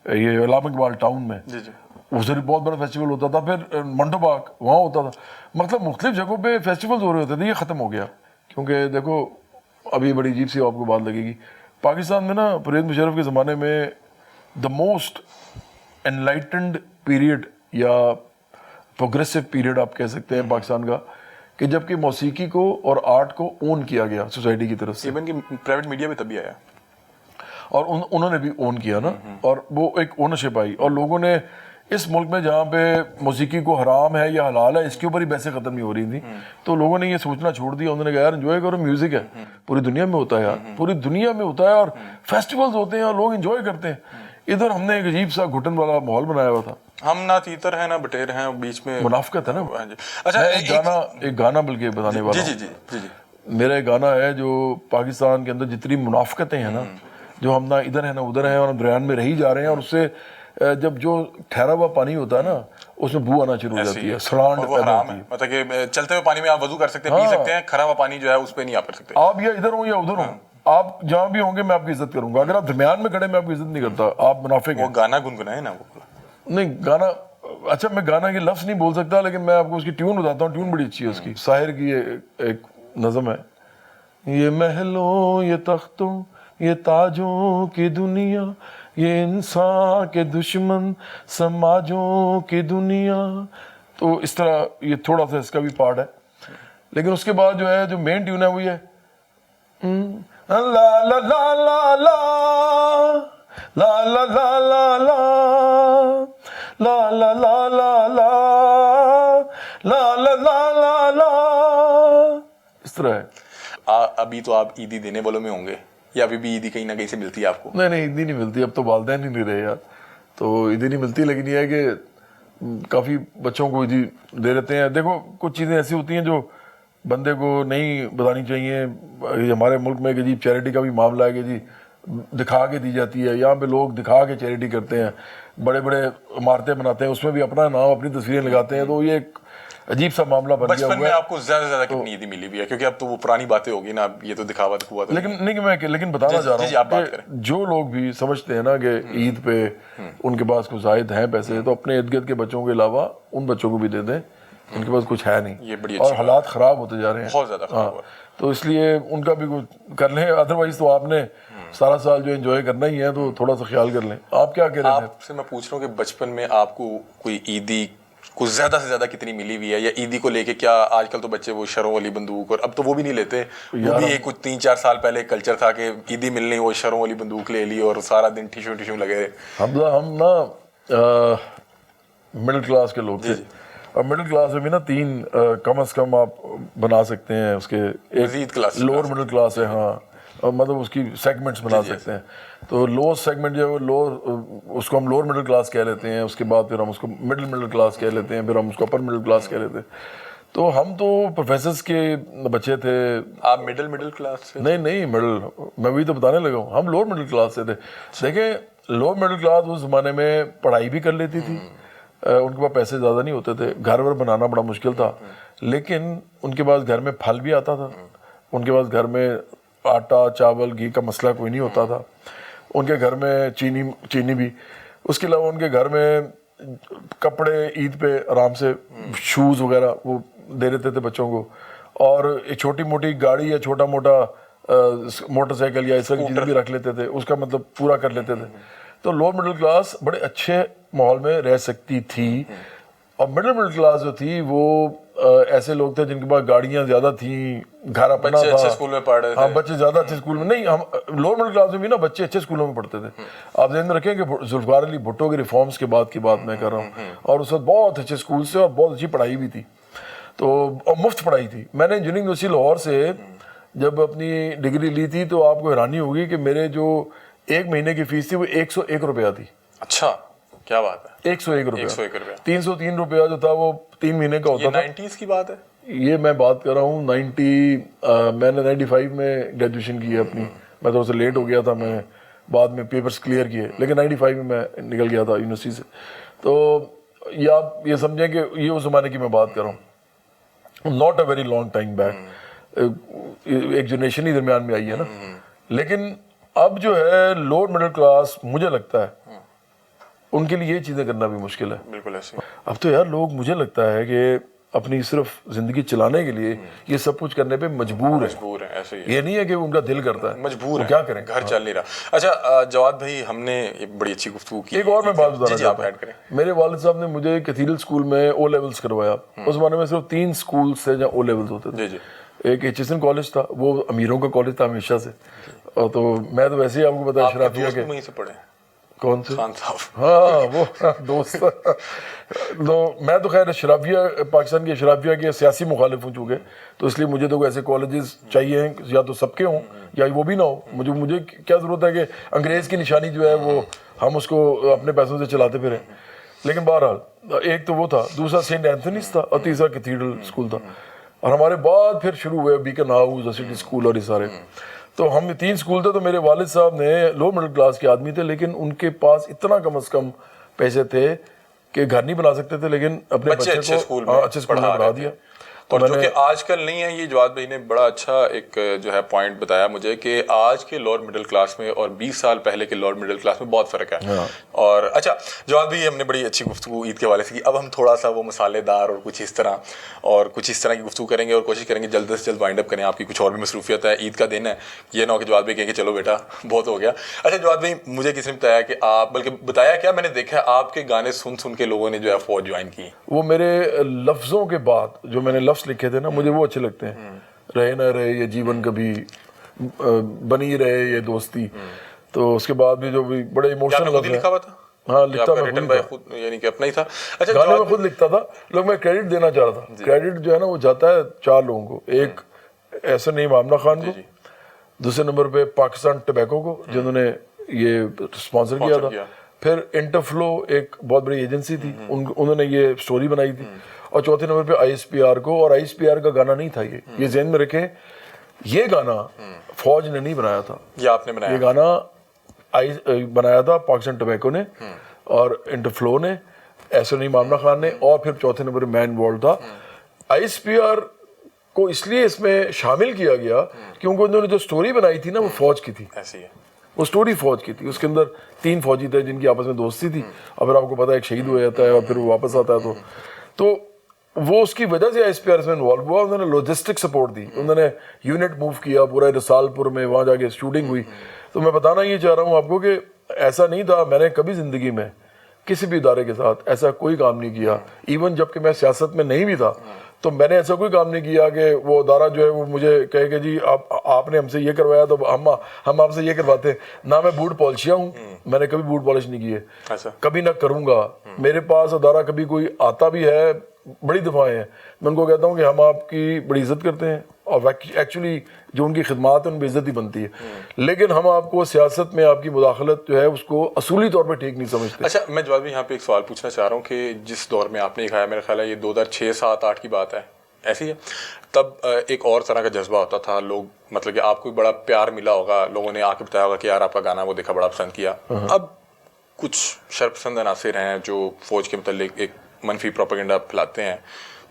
یہ علامہ اقبال ٹاؤن میں، جی جی اس دن بہت بڑا فیسٹیول ہوتا تھا. پھر منڈو باغ وہاں ہوتا تھا. مطلب مختلف جگہوں پہ فیسٹیولز ہو رہے ہوتے تھے. یہ ختم ہو گیا کیونکہ دیکھو ابھی بڑی عجیب سی آپ کو بات لگے گی. پاکستان میں نا پرویز مشرف کے زمانے میں دا موسٹ انلائٹنڈ پیریڈ یا پروگریسو پیریڈ آپ کہہ سکتے ہیں پاکستان کا، کہ جب کہ موسیقی کو اور آرٹ کو اون کیا گیا سوسائٹی کی طرف سے. ایون کہ پرائیویٹ میڈیا بھی تبھی آیا اور انہوں نے بھی اون کیا نا، اور وہ ایک اونرشپ آئی. اور لوگوں نے اس ملک میں جہاں پہ موسیقی کو حرام ہے یا حلال ہے اس کے اوپر ہی بحثیں ختم نہیں ہو رہی تھیں، تو لوگوں نے یہ سوچنا چھوڑ دیا. انہوں نے کہا یار انجوائے کرو، میوزک ہے پوری دنیا میں ہوتا ہے یار، پوری دنیا میں ہوتا ہے اور فیسٹیولز ہوتے ہیں اور لوگ انجوائے کرتے ہیں. ادھر ہم نے ایک عجیب سا گھٹن والا ماحول بنایا ہوا تھا. ہم نہ تیتر ہیں نہ بٹیر ہیں، بیچ میں منافقت ہے نا. اچھا ایک گانا بلکہ بتانے والا جی ہوں. جی جی جی میرا ایک گانا ہے جو پاکستان کے اندر جتنی منافقتیں ہیں نا، جو ہم نہ ادھر ہیں نہ ادھر ہیں اور ہم درمیان میں رہی جا رہے ہیں، اور اس سے جب جو ٹھہرا ہوا پانی ہوتا ہے نا اس میں بو آنا شروع ہو جاتی ہے، سڑانڈ پیدا ہوتی ہے. مطلب کہ چلتے ہوئے پانی میں آپ وضو کر سکتے ہیں، پی سکتے ہیں، کھرا ہوا پانی جو ہے اس پہ نہیں آپ کر سکتے. آپ یا ادھر ہوں یا ادھر ہوں، آپ جہاں بھی ہوں گے میں آپ کی عزت کروں گا. اگر آپ درمیان میں کھڑے میں آپ کی عزت نہیں کرتا، آپ منافق ہیں. وہ گانا گنگنائے نا وہ نہیں گانا، اچھا میں گانا کے لفظ نہیں بول سکتا لیکن میں آپ کو اس کی ٹیون بتاتا ہوں. ٹیون بڑی اچھی ہے اس کی. ساحر کی ایک نظم ہے، یہ محلوں یہ تختوں یہ تاجوں کی دنیا، یہ انسان کے دشمن سماجوں کی دنیا. تو اس طرح یہ تھوڑا سا اس کا بھی پارٹ ہے. لیکن اس کے بعد جو ہے جو مین ٹیون ہے وہ یہ ہے لا لا لا لا لا لا لا لا لا لا لا لا لا لا لا لا لا لا لا. اس طرح ہے. ابھی تو آپ عیدی دینے والوں میں ہوں گے یا ابھی بھی عیدی کہیں نہ کہیں سے ملتی ہے آپ کو؟ نہیں عیدی نہیں ملتی، اب تو والدین ہی نہیں رہے یار، تو عیدی نہیں ملتی. لیکن یہ ہے کہ کافی بچوں کو عیدی دے دیتے ہیں. دیکھو کچھ چیزیں ایسی ہوتی ہیں جو بندے کو نہیں بتانی چاہیے. ہمارے ملک میں کہ جی چیریٹی کا بھی معاملہ ہے کہ جی دکھا کے دی جاتی ہے. یہاں پہ لوگ دکھا کے چیریٹی کرتے ہیں، بڑے بڑے عمارتیں بناتے ہیں، اس میں بھی اپنا نام اپنی تصویریں لگاتے ہیں. تو یہ ایک عجیب سا معاملہ بن گیا ہوا ہے. بچپن میں آپ کو زیادہ سے زیادہ کتنی عیدی ملی ہوئی ہے؟ کیونکہ اب تو وہ پرانی باتیں ہوگی نا، اب یہ تو دکھاوا ہوا تھا. لیکن بتانا چاہ رہا ہوں کہ جو لوگ بھی سمجھتے ہیں نا کہ عید پہ ان کے پاس کچھ زائد ہیں پیسے، تو اپنے ارد گرد کے بچوں کے علاوہ ان بچوں کو بھی دے دیں ان کے پاس کچھ ہے نہیں، اور حالات خراب ہوتے جا رہے ہیں بہت زیادہ خراب. تو اس لیے ان کا بھی کچھ کر لیں. ادروائز تو آپ نے سارا سال جو انجوائے کرنا ہی ہے تو تھوڑا سا خیال کر لیں. آپ کیا کہہ رہے تھے؟ آپ سے میں پوچھ رہا ہوں کہ بچپن میں آپ کو کوئی عیدی کچھ زیادہ سے زیادہ کتنی ملی ہوئی ہے، یا عیدی کو لے کے کیا آج کل تو بچے وہ شروں والی بندوق، اور اب تو وہ بھی نہیں لیتے، وہ بھی ایک کچھ 3-4 سال پہلے کلچر تھا کہ عیدی ملنی وہ شروں والی بندوق لے لی اور سارا دن ٹیشو لگے. ہم نا مڈل کلاس کے لوگ تھے، اور مڈل کلاس میں بھی نا 3 کم از کم آپ بنا سکتے ہیں اس کے. ایک لوور مڈل کلاس ہے، ہاں، اور مطلب اس کی سیگمنٹس بنا سکتے ہیں. تو لوور سیگمنٹ جو ہے وہ اس کو ہم لوور مڈل کلاس کہہ لیتے ہیں. اس کے بعد پھر ہم اس کو مڈل کلاس کہہ لیتے ہیں، پھر ہم اس کو اپر مڈل کلاس کہہ لیتے ہیں. تو ہم تو پروفیسرز کے بچے تھے. آپ مڈل کلاس سے؟ نہیں مڈل، میں وہی تو بتانے لگا ہوں، ہم لوور مڈل کلاس سے تھے. دیکھیں لوور مڈل کلاس اس زمانے میں پڑھائی بھی کر لیتی تھی، ان کے پاس پیسے زیادہ نہیں ہوتے تھے، گھر ور بنانا بڑا مشکل تھا، لیکن ان کے پاس گھر میں پھل بھی آتا تھا، ان کے پاس گھر میں آٹا چاول گھی کا مسئلہ کوئی نہیں ہوتا تھا، ان کے گھر میں چینی بھی. اس کے علاوہ ان کے گھر میں کپڑے عید پہ آرام سے شوز وغیرہ وہ دے دیتے تھے بچوں کو، اور ایک چھوٹی موٹی گاڑی یا چھوٹا موٹا موٹر سائیکل یا اس طرح کی چیزیں بھی رکھ لیتے تھے، اس کا مطلب پورا کر لیتے تھے. تو لوور مڈل کلاس بڑے اچھے ماحول میں رہ سکتی تھی. اور مڈل کلاس جو تھی وہ ایسے لوگ تھے جن کے پاس گاڑیاں زیادہ تھیں، گھر اپنا تھا. اچھے اسکول میں پڑھ رہے تھے. ہاں بچے زیادہ اچھے اسکول میں نہیں، ہم لوور مڈل کلاس میں بھی نا بچے اچھے اسکولوں میں پڑھتے تھے. آپ ذہن میں رکھیں کہ ذوالفقار علی بھٹو کے ریفارمز کے بعد کی بات میں کر رہا ہوں، اور اس وقت بہت اچھے اسکول سے اور بہت اچھی پڑھائی بھی تھی، تو اور مفت پڑھائی تھی. میں نے انجینئرنگ یونیورسٹی لاہور سے جب اپنی ڈگری لی تھی تو آپ کو حیرانی ہوگی کہ میرے جو 1 مہینے کی فیس تھی وہ 101 روپیہ تھی. اچھا کیا بات ہے، 101 روپیہ. 303 روپیہ جو تھا وہ 3 مہینے کا ہوتا تھا. 90s کی بات ہے یہ میں بات کر رہا ہوں 90، میں نے 95 میں گریجویشن کی ہے اپنی. میں تھوڑا سا لیٹ ہو گیا تھا، میں بعد میں پیپرز کلیئر کیے، لیکن 95 میں نکل گیا تھا یونیورسٹی سے. تو یہ آپ یہ سمجھیں کہ یہ اس زمانے کی میں بات کر رہا ہوں، not a very long time back. ایک جنریشن ہی درمیان میں آئی ہے نا. لیکن اب جو ہے لوور مڈل کلاس مجھے لگتا ہے ان کے لیے یہ چیزیں کرنا بھی مشکل ہے. بالکل ایسے. اب تو یار لوگ مجھے لگتا ہے کہ اپنی صرف زندگی چلانے کے لیے یہ سب کچھ کرنے پہ مجبور ہے. ایسے ہی یہ نہیں ہے کہ ان کا دل کرتا ہے, مجبور ہے, کیا کریں, گھر چل نہیں رہا. اچھا جواد بھائی, ہم نے بڑی اچھی گفتگو کی. ایک اور میں بات بتانا چاہتا ہوں. میرے والد صاحب نے مجھے کیتھیڈرل اسکول میں او لیولز کروایا. اس زمانے میں صرف 3 اسکول سے جہاں او لیولز ہوتے تھے. ایک ایچسن کالج تھا, وہ امیروں کا کالج تھا ہمیشہ سے, اور تو میں تو ویسے ہی آپ کو پتا شرافیہ کے. وہیں سے پڑھے کون سے؟ خان صاحب. ہاں وہ دوست. تو میں تو خیر شرافیہ, پاکستان کے شرافیہ کے سیاسی مخالف ہوں چونکہ, تو اس لیے مجھے تو ایسے کالجز چاہیے ہیں یا تو سب کے ہوں یا وہ بھی نہ ہو. مجھے کیا ضرورت ہے کہ انگریز کی نشانی جو ہے وہ ہم اس کو اپنے پیسوں سے چلاتے پھریں. لیکن بہرحال ایک تو وہ تھا, دوسرا سینٹ اینتھونیز تھا, اور تیسرا کیتھیڈرل اسکول تھا. اور ہمارے بعد پھر شروع ہوئے بیکن ہاؤس, سٹی اسکول اور یہ سارے. تو ہم 3 اسکول تھے. تو میرے والد صاحب نے لو مڈل کلاس کے آدمی تھے, لیکن ان کے پاس اتنا کم از کم پیسے تھے کہ گھر نہیں بنا سکتے تھے, لیکن اپنے بچے کو اچھے اسکول میں پڑھا دیا. اور جو کہ آج کل نہیں ہے, یہ جواد بھائی نے بڑا اچھا ایک جو ہے پوائنٹ بتایا مجھے کہ آج کے لوور مڈل کلاس میں اور 20 سال پہلے کے لوور مڈل کلاس میں بہت فرق ہے. اور اچھا جواد بھائی, ہم نے بڑی اچھی گفتگو عید کے حوالے سے کی. اب ہم تھوڑا سا وہ مسالے دار اور کچھ اس طرح کی گفتگو کریں گے, اور کوشش کریں گے جلد سے جلد وائنڈ اپ کریں. آپ کی کچھ اور بھی مصروفیت ہے, عید کا دن ہے, یہ نہ ہو کہ جواد بھائی کہیں کہ چلو بیٹا بہت ہو گیا. اچھا جواد بھائی, مجھے کسی نے بتایا کہ آپ, بلکہ بتایا کیا, میں نے دیکھا آپ کے گانے سن کے لوگوں نے جو ہے فوج جوائن کی. وہ میرے لفظوں کے بعد جو میں نے لفظ لکھے تھے نا, مجھے وہ اچھے لگتے ہیں. رہے نہ رہے یہ جیون کبھی, بنی رہے یہ دوستی. تو اس کے بعد بھی جو بھی بڑے ایموشنل لفظ ہیں. لکھا ہوا تھا؟ ہاں لکھتا میں خود, یعنی کہ اپنا ہی تھا. اچھا گانے میں خود لکھتا تھا. لوگ میں کریڈٹ دینا چاہ رہا تھا. کریڈٹ جو ہے نا وہ جاتا ہے 4 لوگوں کو. ایک احسن نعیم آمنہ خان کو, دوسرے نمبر پہ پاکستان ٹبیکو کو جنہوں نے یہ اسپانسر کیا تھا. پھر انٹرفلو ایک بہت بڑی ایجنسی تھی, انہوں نے یہ سٹوری بنائی تھی. اور چوتھے نمبر پہ ISPR کو. اور ISPR کا گانا نہیں تھا یہ ذہن میں رکھیں, یہ گانا فوج نے نہیں بنایا تھا, یہ آپ نے بنایا. یہ گانا بنایا تھا پاکستان ٹبیکو نے اور انٹرفلو نے, احسن نعیم آمنہ خان نے, اور پھر چوتھے نمبر پہ مین وارلڈ تھا. ISPR کو اس لیے اس میں شامل کیا گیا کیونکہ انہوں نے جو سٹوری بنائی تھی نا وہ فوج کی تھی. ایسی ہے وہ سٹوری فوج کی تھی. اس کے اندر 3 فوجی تھے جن کی آپس میں دوستی تھی. اور پھر آپ کو پتا ہے ایک شہید ہو جاتا ہے اور پھر وہ واپس آتا ہے. تو وہ اس کی وجہ سے ISPR میں انوالو ہوا. انہوں نے لاجسٹک سپورٹ دی, انہوں نے یونٹ موو کیا پورا رسال پور میں, وہاں جا کے شوٹنگ ہوئی. تو میں بتانا یہ چاہ رہا ہوں آپ کو کہ ایسا نہیں تھا, میں نے کبھی زندگی میں کسی بھی ادارے کے ساتھ ایسا کوئی کام نہیں کیا. ایون جب کہ میں سیاست میں نہیں بھی تھا تو میں نے ایسا کوئی کام نہیں کیا کہ وہ ادارہ جو ہے وہ مجھے کہے کہ جی آپ نے ہم سے یہ کروایا تو ہم آپ سے یہ کرواتے ہیں. نہ میں بوٹ پالشیا ہوں, میں نے کبھی بوٹ پالش نہیں کیے, کبھی نہ کروں گا. میرے پاس ادارہ کبھی کوئی آتا بھی ہے, بڑی دفعیں ہیں, میں ان کو کہتا ہوں کہ ہم آپ کی بڑی عزت کرتے ہیں, اور ایکچولی جو ان کی خدمات ہیں ان پہ عزت ہی بنتی ہے, لیکن ہم آپ کو سیاست میں آپ کی مداخلت جو ہے اس کو اصولی طور پہ ٹھیک نہیں سمجھتے. اچھا میں جواد بھائی یہاں پہ ایک سوال پوچھنا چاہ رہا ہوں کہ جس دور میں آپ نے دکھایا, میرا خیال ہے یہ 2006, 7, 8 کی بات ہے, ایسی ہے, تب ایک اور طرح کا جذبہ ہوتا تھا. لوگ مطلب کہ آپ کو بڑا پیار ملا ہوگا, لوگوں نے آ کے بتایا ہوگا کہ یار آپ کا گانا وہ دیکھا بڑا پسند کیا. اب کچھ شرپسند عناصر ہیں جو فوج کے متعلق ایک منفی پروپیگنڈا پھیلاتے ہیں,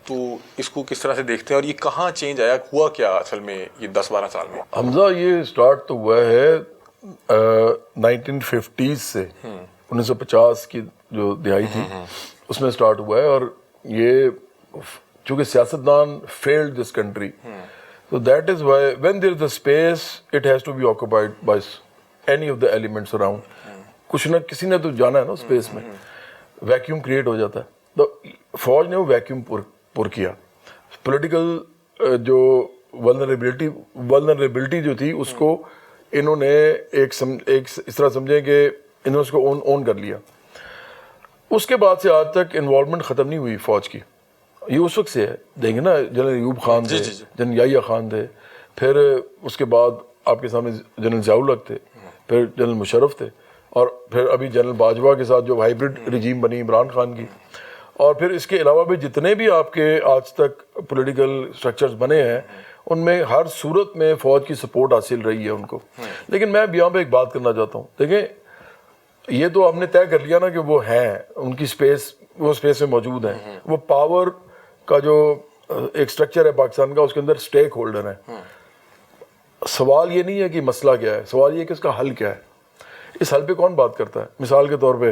تو اس کو کس طرح سے دیکھتے ہیں, اور یہ کہاں چینج آیا, ہوا کیا اصل میں یہ 10-12 سال میں؟ حمزہ یہ سٹارٹ تو ہوا ہے 1950s سے, 1950 کی جو دہائی تھی اس میں سٹارٹ ہوا ہے. اور یہ چونکہ سیاستدان failed this country, so that is why when there is a space it has to be occupied by any of the elements around. کچھ نہ کسی نے تو جانا ہے نا اسپیس میں, ویکیوم کریٹ ہو جاتا ہے. تو فوج نے وہ ویکیوم پر کیا. پولیٹیکل جو ولنریبلٹی جو تھی اس کو انہوں نے ایک اس طرح سمجھے کہ انہوں نے اس کو اون کر لیا. اس کے بعد سے آج تک انوالومنٹ ختم نہیں ہوئی فوج کی. یہ اس وقت سے ہے, دیکھیں نا جنرل ایوب خان تھے, جنرل یحییٰ خان تھے, پھر اس کے بعد آپ کے سامنے جنرل ضیاء الحق تھے, پھر جنرل مشرف تھے, اور پھر ابھی جنرل باجوہ کے ساتھ جو ہائیبرڈ رجیم بنی عمران خان کی, اور پھر اس کے علاوہ بھی جتنے بھی آپ کے آج تک پولیٹیکل سٹرکچرز بنے ہیں ان میں ہر صورت میں فوج کی سپورٹ حاصل رہی ہے ان کو. لیکن میں یہاں پہ ایک بات کرنا چاہتا ہوں, دیکھیں یہ تو ہم نے طے کر لیا نا کہ وہ ہیں, ان کی وہ اسپیس میں موجود ہیں, وہ پاور کا جو ایک سٹرکچر ہے پاکستان کا اس کے اندر سٹیک ہولڈر ہیں. سوال یہ نہیں ہے کہ مسئلہ کیا ہے, سوال یہ ہے کہ اس کا حل کیا ہے. اس حل پہ کون بات کرتا ہے؟ مثال کے طور پہ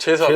6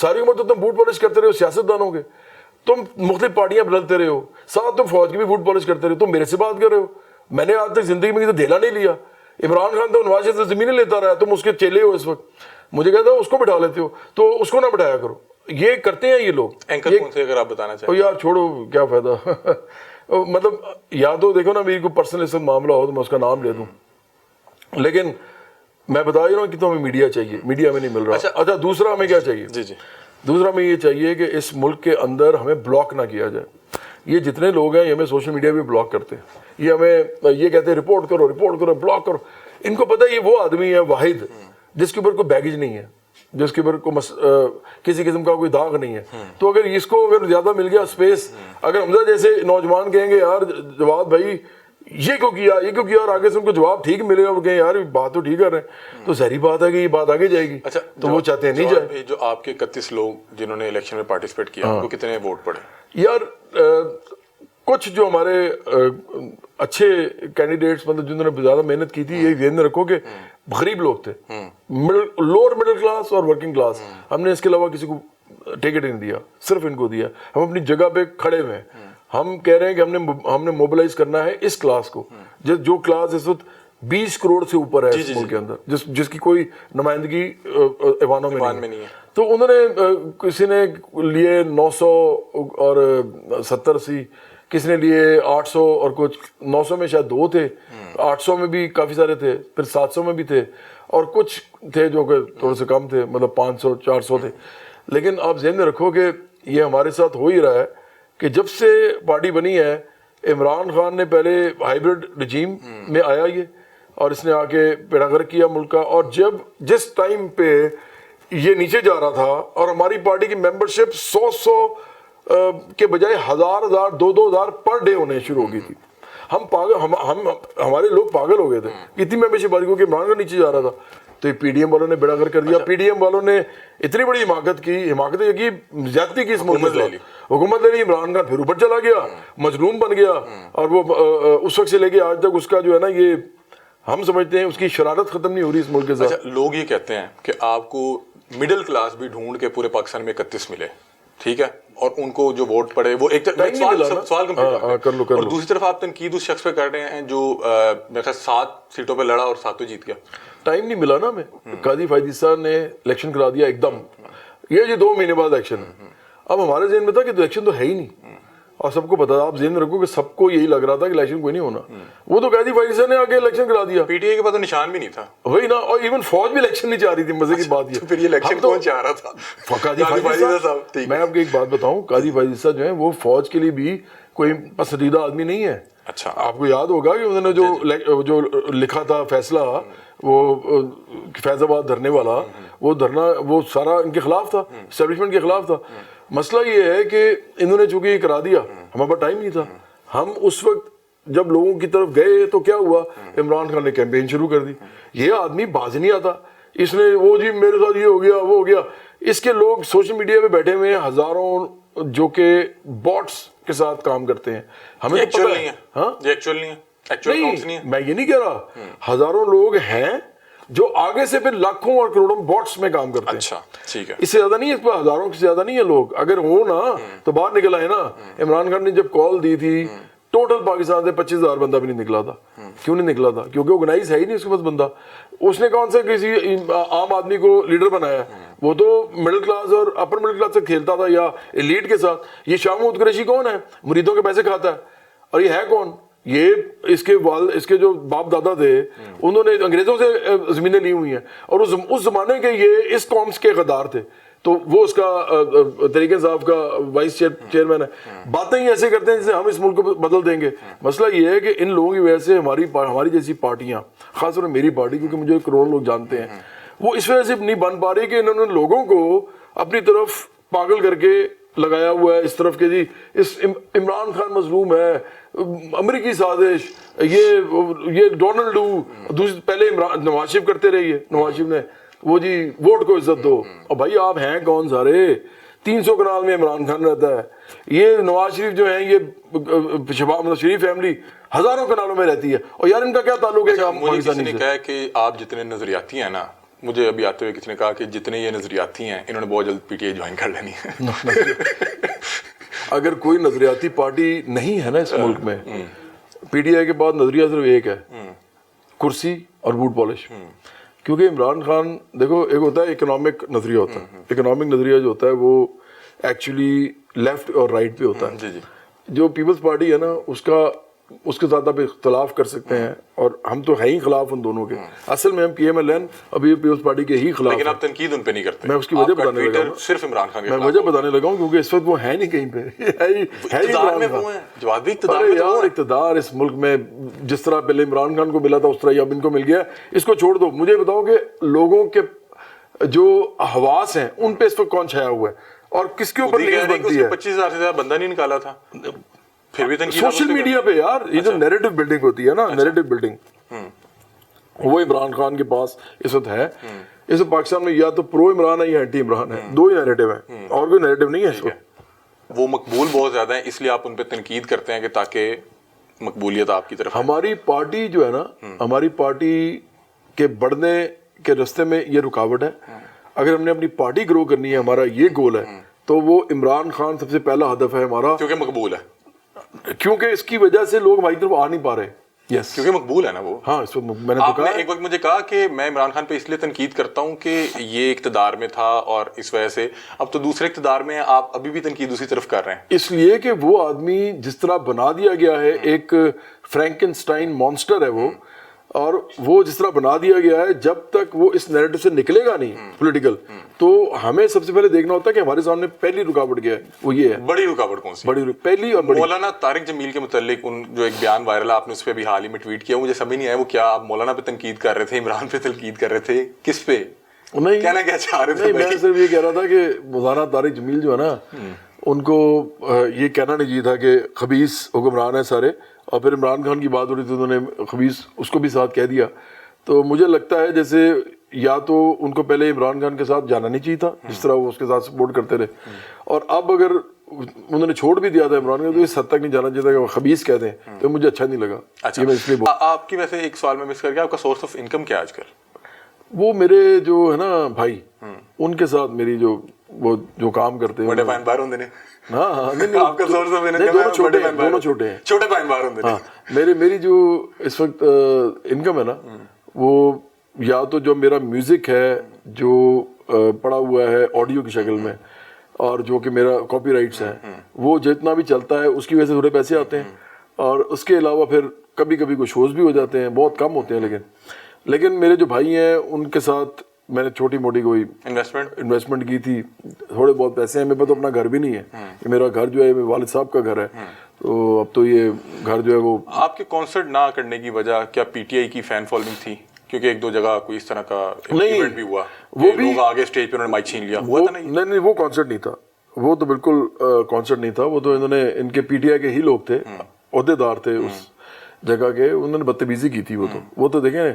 ساری عمر تو تم بوٹ پالش کرتے رہے ہو سیاستدان ہو گے, تم مختلف پارٹیاں بدلتے رہے ہو, ساتھ تم فوج کی بھی بوٹ پالش کرتے رہے ہو, تم میرے سے بات کر رہے ہو. میں نے آج تک زندگی میں کسی دھیلا نہیں لیا. عمران خان تو نواز شریف سے زمینیں لیتا رہا, تم اس کے چیلے ہو اس وقت. مجھے کہتا ہے اس کو بٹھا لیتے ہو, تو اس کو نہ بٹھایا کرو. یہ کرتے ہیں یہ لوگ. اینکر کون سے اگر آپ بتانا چاہیں؟ یار چھوڑو, کیا فائدہ. مطلب یا تو دیکھو نا, میری کوئی پرسنل اس معاملہ ہو تو میں اس کا نام لے دوں, لیکن میں بتا رہا ہوں کہ تو ہمیں میڈیا چاہیے, میڈیا میں نہیں مل رہا. اچھا دوسرا ہمیں کیا چاہیے؟ جی جی, دوسرا ہمیں یہ چاہیے کہ اس ملک کے اندر ہمیں بلاک نہ کیا جائے. یہ جتنے لوگ ہیں یہ ہمیں سوشل میڈیا پہ بلاک کرتے ہیں, یہ ہمیں یہ کہتے ہیں رپورٹ کرو بلاک کرو. ان کو پتہ ہے یہ وہ آدمی ہے واحد جس کے اوپر کوئی بیگیج نہیں ہے, جس کے اوپر کسی قسم کا کوئی داغ نہیں ہے. تو اگر اس کو اگر زیادہ مل گیا اسپیس, اگر حمزہ جیسے نوجوان کہیں گے یار جواد بھائی یہ کیوں کیا اور آگے سے ان کو جواب ٹھیک ملے گا, وہ کہیں یار بات تو ٹھیک کر رہے ہیں, تو ظاہری بات ہے کہ یہ بات آگے جائے گی. اچھا تو وہ چاہتے ہیں نہیں جائے. جو آپ کے 31 لوگ جنہوں نے الیکشن میں پارٹیسپیٹ کیا, ان کو کتنے ووٹ پڑے؟ یار کچھ جو ہمارے اچھے کینڈیڈیٹس مطلب جنہوں نے زیادہ محنت کی تھی, یہ ذہن میں رکھو کہ غریب لوگ تھے, لوور مڈل کلاس اور ورکنگ کلاس. ہم نے اس کے علاوہ کسی کو ٹکٹ نہیں دیا, صرف ان کو دیا. ہم اپنی جگہ پہ کھڑے ہوئے ہیں, ہم کہہ رہے ہیں کہ ہم نے موبلائز کرنا ہے اس کلاس کو, جو کلاس اس وقت 20 کروڑ سے اوپر ہے اس ملک کے اندر, جس کی کوئی نمائندگی ایوانوں میں نہیں ہے. تو انہوں نے کسی نے لیے 900 اور 70 کسی نے لیے 800 اور کچھ 900 میں شاید 2 تھے, 800 میں بھی کافی سارے تھے, پھر 700 میں بھی تھے, اور کچھ تھے جو کہ تھوڑے سے کم تھے, مطلب 500 400 تھے. لیکن آپ ذہن میں رکھو کہ یہ ہمارے ساتھ ہو ہی رہا ہے کہ جب سے پارٹی بنی ہے, عمران خان نے پہلے ہائیبرڈ رجیم میں آیا یہ, اور اس نے آ کے بیڑا غرق کیا ملک کا. اور جس ٹائم پہ یہ نیچے جا رہا تھا اور ہماری پارٹی کی ممبرشپ 100 کے بجائے 1000 2000 پر ڈے ہونے شروع ہو گئی تھی. ہم پاگل, ہمارے لوگ پاگل ہو گئے تھے, اتنی ممبرشپ باری کو کہ عمران خان نیچے جا رہا تھا. تو پی ڈی ایم والوں نے بیڑا غرق کر دیا. پی ڈی ایم والوں نے اتنی بڑی حماقت کی زیادتی کی اس ملک میں, حکومت لے لی. عمران خان پھر اوپر چلا گیا, مظلوم بن گیا, اور وہ اس وقت سے لے کے آج تک اس کا جو ہے نا, یہ ہم سمجھتے ہیں اس کی شرارت ختم نہیں ہو رہی اس ملک کے ساتھ. لوگ یہ کہتے ہیں کہ آپ کو مڈل کلاس بھی ڈھونڈ کے پورے پاکستان میں 31 ملے, ٹھیک ہے, اور ان کو جو ووٹ پڑے وہ ایک سوال کر لو. اور دوسری طرف آپ تنقید اس شخص پہ کر رہے ہیں جو 7 سیٹوں پہ لڑا اور 7 جیت گیا. ٹائم نہیں ملا نا ہمیں. قاضی فائز صاحب نے الیکشن کرا دیا ایک دم, یہ 2 مہینے بعد الیکشن ہے. اب ہمارے ذہن میں تھا کہ الیکشن تو ہے ہی نہیں, اور سب کو پتا, آپ ذہن میں رکھو کہ سب کو یہی لگ رہا تھا کہ الیکشن کوئی نہیں ہونا. وہ تو قاضی فائز صاحب نے آگے الیکشن کرا دیا. پی ٹی آئی کے پاس تو نشان بھی نہیں تھا, وہی نا, اور ایون فوج بھی الیکشن نہیں چاہ رہی تھی. مزے کی بات یہ, پھر یہ الیکشن کون چاہ رہا تھا؟ قاضی فائز صاحب. میں آپ کو ایک بات بتاؤں, قاضی فائز صاحب جو ہیں وہ فوج کے لیے بھی کوئی پسندیدہ آدمی نہیں ہے. اچھا, آپ کو یاد ہوگا کہ انہوں نے جو لکھا تھا فیصلہ, وہ فیض آباد دھرنے والا, وہ دھرنا وہ سارا ان کے خلاف تھا, اسٹیبلشمنٹ کے خلاف تھا. مسئلہ یہ ہے کہ انہوں نے چونکہ یہ کرا دیا, ہمارے پاس ٹائم نہیں تھا. ہم اس وقت جب لوگوں کی طرف گئے تو کیا ہوا, عمران خان نے کیمپین شروع کر دی. یہ آدمی باز نہیں آتا, اس نے وہ جی میرے ساتھ یہ ہو گیا وہ ہو گیا. اس کے لوگ سوشل میڈیا پہ بیٹھے ہوئے ہیں ہزاروں, جو کہ باٹس کے ساتھ کام کرتے ہیں. ہمیں تو پتہ ہے, ہاں نہیں, میں یہ نہیں کہہ رہا, ہزاروں لوگ ہیں جو آگے سے پھر لاکھوں اور کروڑوں باٹس میں کام کرتے ہیں. اچھا ٹھیک ہے, اس سے زیادہ نہیں ہے, اس پہ ہزاروں سے زیادہ نہیں ہے لوگ. اگر ہو نا تو باہر نکل آئے نا. عمران خان نے جب کال دی تھی, ٹوٹل پاکستان سے 25,000 بندہ بھی نہیں نکلا تھا. کیوں نہیں نکلا تھا؟ کیونکہ آرگنائز ہے ہی نہیں اس کے پاس بندہ. اس نے کون سے کسی عام آدمی کو لیڈر بنایا؟ وہ تو مڈل کلاس اور اپر مڈل کلاس سے کھیلتا تھا یا ایلیٹ کے ساتھ. یہ شاہ محمود قریشی کون ہے؟ مریدوں کے پیسے کھاتا ہے. اور یہ ہے کون؟ یہ اس کے جو باپ دادا تھے انہوں نے انگریزوں سے زمینیں لی ہوئی ہیں, اور اس زمانے کے یہ اس قوم کے غدار تھے. تو وہ اس کا طریقہ صاحب کا وائس چیئرمین ہے. باتیں ہی ایسے کرتے ہیں جسے ہم اس ملک کو بدل دیں گے. مسئلہ یہ ہے کہ ان لوگوں کی وجہ سے ہماری جیسی پارٹیاں, خاص طور پر میری پارٹی, کیونکہ مجھے کروڑوں لوگ جانتے ہیں, وہ اس وجہ سے نہیں بن پا رہی کہ انہوں نے لوگوں کو اپنی طرف پاگل کر کے لگایا ہوا ہے اس طرف کہ جی اس عمران خان مظلوم ہے, امریکی سازش, یہ ڈونلڈ دوسری پہلے نواز شریف کرتے رہیے. نواز شریف نے وہ جی ووٹ کو عزت دو. اور بھائی آپ ہیں کون سارے؟ 300 کنال میں عمران خان رہتا ہے. یہ نواز شریف جو ہیں یہ شریف فیملی ہزاروں کنالوں میں رہتی ہے. اور یار ان کا کیا تعلق ہے؟ مجھے کسی نے کہا کہ آپ جتنے نظریاتی ہیں نا مجھے ابھی آتے ہوئے کسی نے کہا کہ جتنے یہ نظریاتی ہیں انہوں نے بہت جلد پی ٹی آئی جوائن کر لینی ہے. اگر کوئی نظریاتی پارٹی نہیں ہے نا اس ملک میں, پی ٹی آئی کے بعد نظریہ صرف ایک ہے, کرسی اور بوٹ پالش. کیونکہ عمران خان دیکھو, ایک ہوتا ہے اکنامک نظریہ ہوتا ہے, اکنامک نظریہ جو ہوتا ہے وہ ایکچولی لیفٹ اور رائٹ پہ ہوتا ہے. جی جی. جو پیپلز پارٹی ہے نا اس کے ساتھ آپ اختلاف کر سکتے ہیں, اور ہم تو ہیں ہی خلاف ان دونوں کے. اصل میں ہم پی ایم ایل این ابھی پیپلز پارٹی کے ہی خلاف. لیکن آپ تنقید ان پہ نہیں کرتے. میں اس کی وجہ بتانے لگا ہوں, صرف عمران خان کے میں وجہ بتانے لگا ہوں کیونکہ اس وقت وہ ہے نہیں کہیں پہ. جواد بھی اقتدار میں یار, اقتدار اس ملک میں جس طرح پہلے عمران خان کو ملا تھا اس طرح ہی اب ان کو مل گیا. اس کو چھوڑ دو, مجھے بتاؤ کہ لوگوں کے جو حواس ہیں ان پہ اس وقت کون چھایا ہوا ہے اور کس کے اوپر نیوز بنتی ہے. 25,000 سے زیادہ بندہ نہیں نکالا تھا, پھر بھی تنقید سوشل میڈیا پہ. یار یہ جو نیریٹو بلڈنگ ہوتی ہے نا, نیریٹو بلڈنگ, وہ عمران خان کے پاس اس وقت ہے. اس وقت پاکستان میں یا تو پرو عمران ہے یا اینٹی عمران ہے, دو ہی نیریٹو ہیں, اور کوئی نیریٹو نہیں ہے اس وقت. وہ مقبول بہت زیادہ ہیں, اس لیے آپ ان پہ تنقید کرتے ہیں کہ تاکہ مقبولیت آپ کی طرف. ہماری پارٹی جو ہے نا, ہماری پارٹی کے بڑھنے کے راستے میں یہ رکاوٹ ہے. اگر ہم نے اپنی پارٹی گرو کرنی ہے, ہمارا یہ گول ہے, تو وہ عمران خان سب سے پہلا ہدف ہے ہمارا, کیونکہ مقبول ہے, کیونکہ اس کی وجہ سے لوگ ہماری طرف آ نہیں پا رہے. یس, کیونکہ مقبول ہے نا وہ. ہاں, اس وقت میں نے تو کہا, ایک وقت مجھے کہا کہ میں عمران خان پہ اس لیے تنقید کرتا ہوں کہ یہ اقتدار میں تھا اور اس وجہ سے, اب تو دوسرے اقتدار میں آپ ابھی بھی تنقید اسی طرف کر رہے ہیں. اس لیے کہ وہ آدمی جس طرح بنا دیا گیا ہے, ایک فرینکنسٹائن مانسٹر ہے وہ, اور وہ جس طرح بنا دیا گیا ہے, جب تک وہ اس نیریٹو سے نکلے گا نہیں پولیٹیکل, تو ہمیں سب سے پہلے دیکھنا ہوتا ہے کہ ہمارے سامنے پہلی رکاوٹ کیا ہے, وہ یہ ہے. بڑی رکاوٹ کون سی؟ پہلی اور بڑی. مولانا طارق جمیل کے متعلق ان جو ایک بیان وائرل آپ نے اس پہ بھی حال ہی میں ٹویٹ کیا, مجھے سمجھ نہیں آیا وہ کیا آپ مولانا پہ تنقید کر رہے تھے, عمران پہ تنقید کر رہے تھے, کس پہ نہیں کہنا کیا چاہ رہے تھے؟ میں صرف یہ کہہ رہا تھا کہ مولانا طارق جمیل جو ہے نا, ان کو یہ کہنا نہیں چاہیے تھا کہ خبیث حکمران ہے سارے, اور پھر عمران خان کی بات ہو رہی تھی تو انہوں نے خبیث اس کو بھی ساتھ کہہ دیا. تو مجھے لگتا ہے جیسے یا تو ان کو پہلے عمران خان کے ساتھ جانا نہیں چاہیے تھا جس طرح وہ اس کے ساتھ سپورٹ کرتے رہے, اور اب اگر انہوں نے چھوڑ بھی دیا تھا عمران خان, تو اس حد تک نہیں جانا چاہیے تھا کہ وہ خبیث کہہ دیں, تو مجھے اچھا نہیں لگا. اچھا, آپ کی ویسے ایک سوال میں مس کر گیا, آپ کا سورس آف انکم کیا آج کل؟ وہ میرے جو ہے نا بھائی, ان کے ساتھ میری جو کام کرتے ہیں, بڑے بہن بھائی ہوندے نے. ہاں, آپ کا سورس آف انکم دونوں چھوٹے ہیں, چھوٹے بہن بھائی ہوندے نے. ہاں, میری جو اس وقت انکم ہے نا, وہ یا تو جو میرا میوزک ہے جو پڑا ہوا ہے آڈیو کی شکل میں, اور جو کہ میرا کاپی رائٹس ہیں, وہ جتنا بھی چلتا ہے اس کی وجہ سے تھوڑے پیسے آتے ہیں, اور اس کے علاوہ پھر کبھی کبھی کوئی شوز بھی ہو جاتے ہیں, بہت کم ہوتے ہیں. لیکن میرے جو بھائی ہیں ان کے ساتھ میں نے چھوٹی موٹی کوئی انویسٹمنٹ کی تھی, تھوڑے بہت پیسے ہیں. میرے پاس تو اپنا گھر بھی نہیں ہے, میرا گھر جو ہے میرے والد صاحب کا گھر ہے, تو اب تو یہ گھر جو ہے وہ. آپ کے کانسرٹ نہ کرنے کی وجہ کیا پی ٹی آئی کی فین فالوئنگ تھی؟ کیونکہ ایک دو جگہ کوئی اس طرح کا ایونٹ بھی ہوا, وہ لوگ آگے اسٹیج پہ انہوں نے مائک چھین لیا, ہوا تھا؟ نہیں, وہ کانسرٹ نہیں تھا, وہ تو بالکل کانسرٹ نہیں تھا. وہ تو انہوں نے, ان کے پی ٹی آئی کے ہی لوگ تھے, عہدے دار تھے اس جگہ کے, انہوں نے بدتمیزی کی تھی. وہ تو دیکھیں,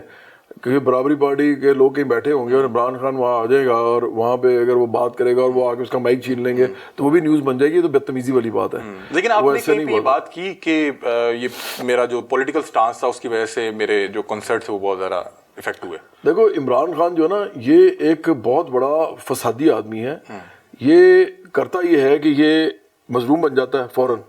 کیونکہ برابری پارٹی کے لوگ کہیں بیٹھے ہوں گے اور عمران خان وہاں آ جائے گا اور وہاں پہ اگر وہ بات کرے گا اور وہ آ کے اس کا مائک چھین لیں گے تو وہ بھی نیوز بن جائے گی, تو بدتمیزی والی بات ہے. لیکن آپ نے کہیں پہ یہ بات کی کہ یہ میرا جو پولیٹیکل سٹانس تھا اس کی وجہ سے میرے جو کنسرٹ تھے وہ بہت زیادہ افیکٹ ہوئے. دیکھو, عمران خان جو ہے نا, یہ ایک بہت بڑا فسادی آدمی ہے. یہ کرتا یہ ہے کہ یہ مظلوم بن جاتا ہے فوراً,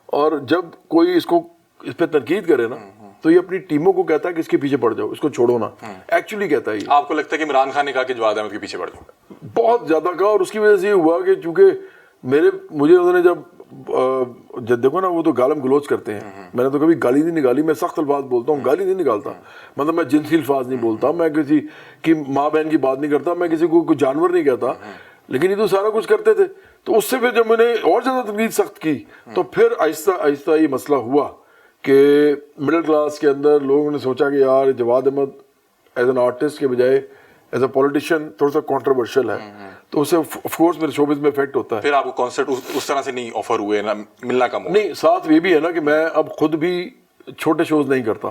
اور جب کوئی اس پہ تنقید کرے نا تو یہ اپنی ٹیموں کو کہتا ہے کہ اس کے پیچھے پڑ جاؤ, اس کو چھوڑو نا. ایکچولی کہتا ہے یہ. آپ کو لگتا ہے کہ عمران خان نے کہا کہ جواد احمد کے پیچھے پڑ جاؤ؟ بہت زیادہ کہا, اور اس کی وجہ سے یہ ہوا کہ چونکہ مجھے انہوں نے جب دیکھو نا, وہ تو گالم گلوچ کرتے ہیں, میں نے تو کبھی گالی نہیں نکالی. میں سخت الفاظ بولتا ہوں, گالی نہیں نکالتا. مطلب میں جنسی الفاظ نہیں بولتا, میں کسی کی ماں بہن کی بات نہیں کرتا, میں کسی کو کوئی جانور نہیں کہتا. لیکن یہ تو سارا کچھ کرتے تھے. تو اس سے پھر جب میں نے اور زیادہ تنقید سخت کی تو پھر آہستہ آہستہ یہ مسئلہ ہوا کہ مڈل کلاس کے اندر لوگوں نے سوچا کہ یار جواد احمد ایز این آرٹسٹ کے بجائے ایز اے پولیٹیشین تھوڑا سا کنٹروورشل ہے, تو اسے آف کورس میرے شوبز میں افیکٹ ہوتا ہے. پھر آپ کو کانسرٹ اس طرح سے نہیں آفر ہوئے نا, ملنا کم ہو؟ نہیں, ساتھ یہ بھی ہے نا کہ میں اب خود بھی چھوٹے شوز نہیں کرتا.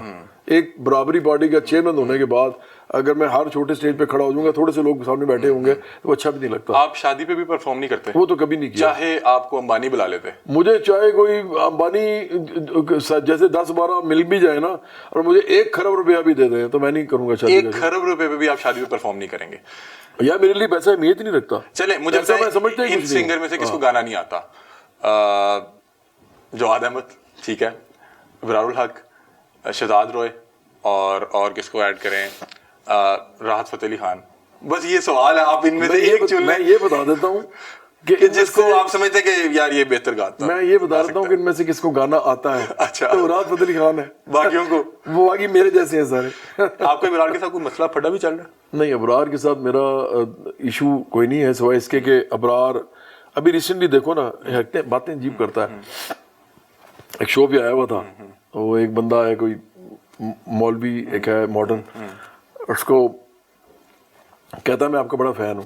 ایک برابری پارٹی کا چیئرمین ہونے کے بعد اگر میں ہر چھوٹے اسٹیج پہ کھڑا ہو جاؤں گا, تھوڑے سے لوگ سامنے بیٹھے ہوں گے تو اچھا بھی نہیں لگتا. آپ شادی پہ بھی پرفارم نہیں کرتے؟ وہ تو کبھی نہیں کیا. چاہے آپ کو امبانی بلا لیتے؟ مجھے چاہے کوئی امبانی جیسے 10-12 مل بھی جائے نا اور مجھے 1 کھرب روپیہ بھی دے دیں تو میں نہیں کروں گا شادی. 1 کھرب روپے پہ بھی آپ شادی پہ پرفارم نہیں کریں گے؟ یار میرے لیے پیسہ اہمیت نہیں رکھتا. چلے مجھے ان سنگر میں سے کس کو گانا نہیں آتا؟ جواد احمد ٹھیک ہے, ابرار الحق, شہزاد روئے, اور کس کو ایڈ کریں, راحت فتح علی خان. بس یہ سوال ہے, آپ ان میں سے ایک چن لیں. میں یہ بتا دیتا ہوں کہ جس کو آپ سمجھتے ہیں کہ یار یہ بہتر گاتا ہے. میں یہ بتا دیتا ہوں کہ ان میں سے کس کو گانا آتا ہے. اچھا, تو راحت فتح علی خان ہے. باقیوں کو وہ باقی میرے جیسے ہیں سارے. آپ کو ابرار کے ساتھ کوئی مسئلہ پھٹا بھی چل رہا ہے؟ نہیں, ابرار کے ساتھ میرا ایشو کوئی نہیں ہے سوائے اس کے کہ ابرار ابھی ریسنٹلی دیکھو نا باتیں عجیب کرتا ہے. ایک شو پہ آیا ہوا تھا, وہ ایک بندہ ہے کوئی مولوی ایک ہے ماڈرن, اس کو کہتا ہے میں آپ کا بڑا فین ہوں,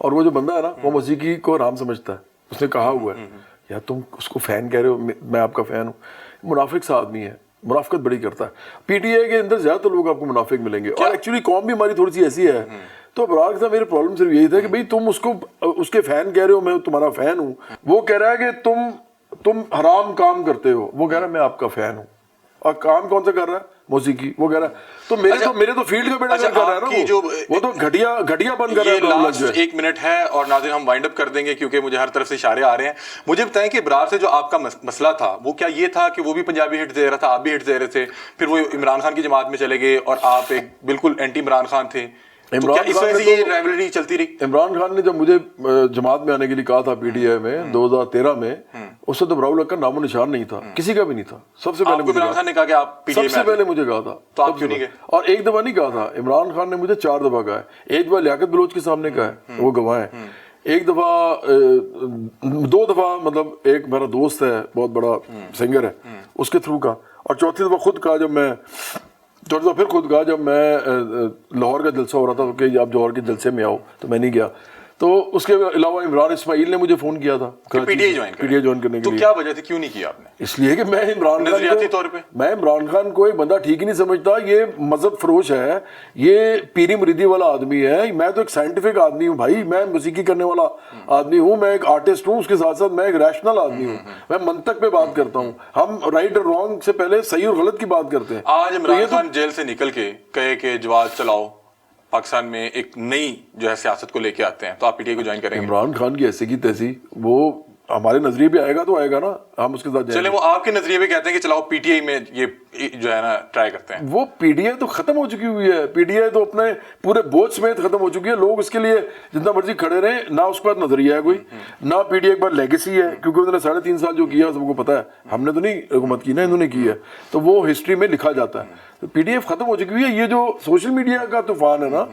اور وہ جو بندہ ہے نا وہ موسیقی کو حرام سمجھتا ہے. اس نے کہا ہوا ہے یار تم اس کو فین کہہ رہے ہو, میں آپ کا فین ہوں. منافق سا آدمی ہے, منافقت بڑی کرتا ہے. پی ٹی آئی کے اندر زیادہ تر لوگ آپ کو منافق ملیں گے, اور ایکچولی قوم بھی ہماری تھوڑی سی ایسی ہے. تو ابرار کے ساتھ میرے پرابلم صرف یہی تھا کہ بھائی تم اس کو اس کے فین کہہ رہے ہو, میں تمہارا فین ہوں. وہ کہہ رہا ہے کہ تم حرام کام کرتے ہو, وہ کہہ رہا ہے میں آپ کا فین ہوں. اور کام کون سا کر رہا ہے؟ موسیقی. وہ کہہ رہا ہے تو میرے تو فیلڈ کا بیٹا کر رہا ہے نا, وہ تو گھٹیا بند کر رہا ہے. لاسٹ 1 منٹ ہے اور ناظرین ہم وائنڈ اپ کر دیں گے کیونکہ مجھے ہر طرف سے اشارے آ رہے ہیں. مجھے بتائیں کہ ابرار سے جو آپ کا مسئلہ تھا وہ کیا یہ تھا کہ وہ بھی پنجابی ہٹ دے رہا تھا, آپ بھی ہٹ دے رہے تھے, پھر وہ عمران خان کی جماعت میں چلے گئے اور آپ ایک بالکل اینٹی عمران خان تھے, تو کیا اس وجہ سے یہ رائیولری چلتی رہی؟ عمران خان نے جب مجھے جماعت میں آنے کے لیے کہا تھا پی ٹی آئی میں 2013 میں, اس سے تو ابرار الحق کا نام و نشان نہیں تھا, کسی کا بھی نہیں تھا. سب سے پہلے عمران خان نے کہا کہ آپ سب سے پہلے مجھے کہا تھا, تو آپ کیوں نہیں گئے؟ اور ایک دفعہ نہیں کہا تھا, عمران خان نے مجھے 4 دفعہ کہا ہے. ایک دفعہ لیاقت بلوچ کے سامنے کہا ہے, وہ گواہ ہے. ایک دفعہ 2 دفعہ مطلب ایک میرا دوست ہے بہت بڑا سنگر ہے اس کے تھرو کا, اور چوتھی دفعہ خود کہا جب میں پھر خود کہا جب میں لاہور کا جلسہ ہو رہا تھا کہ آپ جوہر کے جلسے میں آؤ, تو میں نہیں گیا. تو اس کے علاوہ عمران اسماعیل نے مجھے فون کیا تھا پی ٹی آئی جوائن کرنے کے لیے. تو کیا وجہ تھی, کیوں نہیں کیا آپ نے؟ اس لیے کہ میں عمران خان کو ایک بندہ ٹھیک ہی نہیں سمجھتا. یہ مذہب فروش ہے, یہ پیری مریدی والا آدمی ہے. میں تو ایک سائنٹیفک آدمی ہوں بھائی, میں موسیقی کرنے والا آدمی ہوں, میں ایک آرٹسٹ ہوں, اس کے ساتھ ساتھ میں ایک ریشنل آدمی ہوں. میں منطق پہ بات کرتا ہوں. ہم رائٹ اور رانگ سے پہلے صحیح اور غلط کی بات کرتے ہیں. آج عمران خان جیل سے نکل کے کہے کہ جواد چلاؤ, پاکستان میں ایک نئی جو ہے سیاست کو لے کے آتے ہیں, تو آپ پی ٹی آئی کو جوائن کریں گے؟ عمران خان کی ایسے کی تیسی, وہ ہمارے نظریے پہ آئے گا تو آئے گا نا, ہم اس کے ساتھ چلے وہ آپ کے نظریے پہ کہتے ہیں کہ چلاؤ پی ٹی آئی میں یہ جو ہے نا ٹرائی کرتے ہیں. وہ پی ٹی آئی تو ختم ہو چکی ہوئی ہے. پی ٹی آئی تو اپنے پورے بوجھ سمیت ختم ہو چکی ہے. لوگ اس کے لیے جتنا مرضی کھڑے رہیں, نہ اس کے بعد نظریہ ہے کوئی, نہ پی ٹی آئی کے بعد لیگیسی ہے, کیونکہ انہوں نے 3.5 سال جو کیا سب کو پتا ہے. ہم نے تو نہیں حکومت کی نا, انہوں نے کی ہے, تو وہ ہسٹری میں لکھا جاتا ہے. تو پی ٹی آئی ختم ہو چکی ہوئی ہے. یہ جو سوشل میڈیا کا طوفان ہے نا,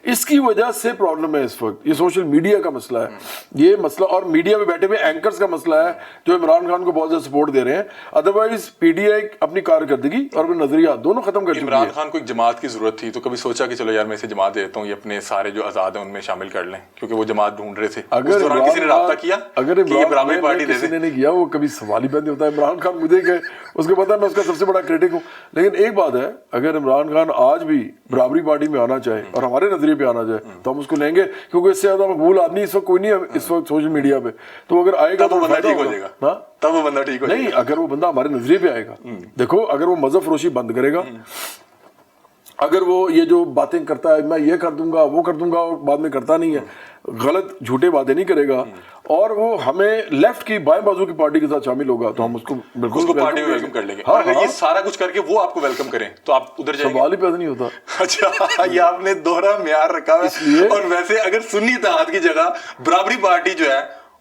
اس کی وجہ سے پرابلم ہے اس وقت. یہ سوشل میڈیا کا مسئلہ ہے, یہ مسئلہ, اور میڈیا پہ بیٹھے ہوئے اینکرز کا مسئلہ ہے جو عمران خان کو بہت زیادہ سپورٹ دے رہے ہیں. ادروائز پی ٹی آئی اپنی کارکردگی اور اپنے نظریات دونوں ختم کر چکی ہے. عمران خان کو ایک جماعت کی ضرورت تھی, تو کبھی سوچا کہ چلو یار میں اسے جماعت دیتا ہوں, یہ اپنے سارے جو آزاد ہیں ان میں شامل کر لیں, کیونکہ وہ جماعت ڈھونڈ رہے تھے. اس دوران کسی نے رابطہ کیا اگر کہ یہ برابری پارٹی دے دیں؟ کسی نے نہیں کیا, وہ کبھی سوال ہی پیدا نہیں ہوتا. عمران خان مجھے کہ اس کو پتا ہے میں اس کا سب سے بڑا کریٹک ہوں. لیکن ایک بات ہے, اگر عمران خان آج بھی برابری پارٹی میں آنا چاہے اور ہمارے نظریے پہ آنا چاہے تو ہم اس کو لیں گے, کیونکہ اس سے زیادہ مقبول آدمی اس وقت کوئی نہیں ہے اس وقت سوشل میڈیا پہ. تو اگر آئے گا تو بندہ ٹھیک ہو جائے گا, تب وہ بندہ ٹھیک ہو جائے گا. نہیں, اگر وہ بندہ ہمارے نظریے پہ آئے گا, دیکھو اگر وہ مذہب فروشی بند کرے گا, اگر وہ یہ جو باتیں کرتا ہے میں یہ کر دوں گا وہ کر دوں گا اور بعد میں کرتا نہیں ہے, غلط جھوٹے وعدے نہیں کرے گا, اور وہ ہمیں لیفٹ کی بائیں بازو کی پارٹی کے ساتھ شامل ہوگا, تو ہم اس کو بالکل پارٹی میں ویلکم کر لیں گے. اور اگر یہ سارا کچھ کر کے وہ آپ کو ویلکم کریں تو آپ ادھر جائیں گے؟ سوال ہی پیدا نہیں ہوتا. اچھا, یہ آپ نے دوہرا معیار رکھا ہے. اور ویسے اگر سنی اتحاد کی جگہ برابری پارٹی جو ہے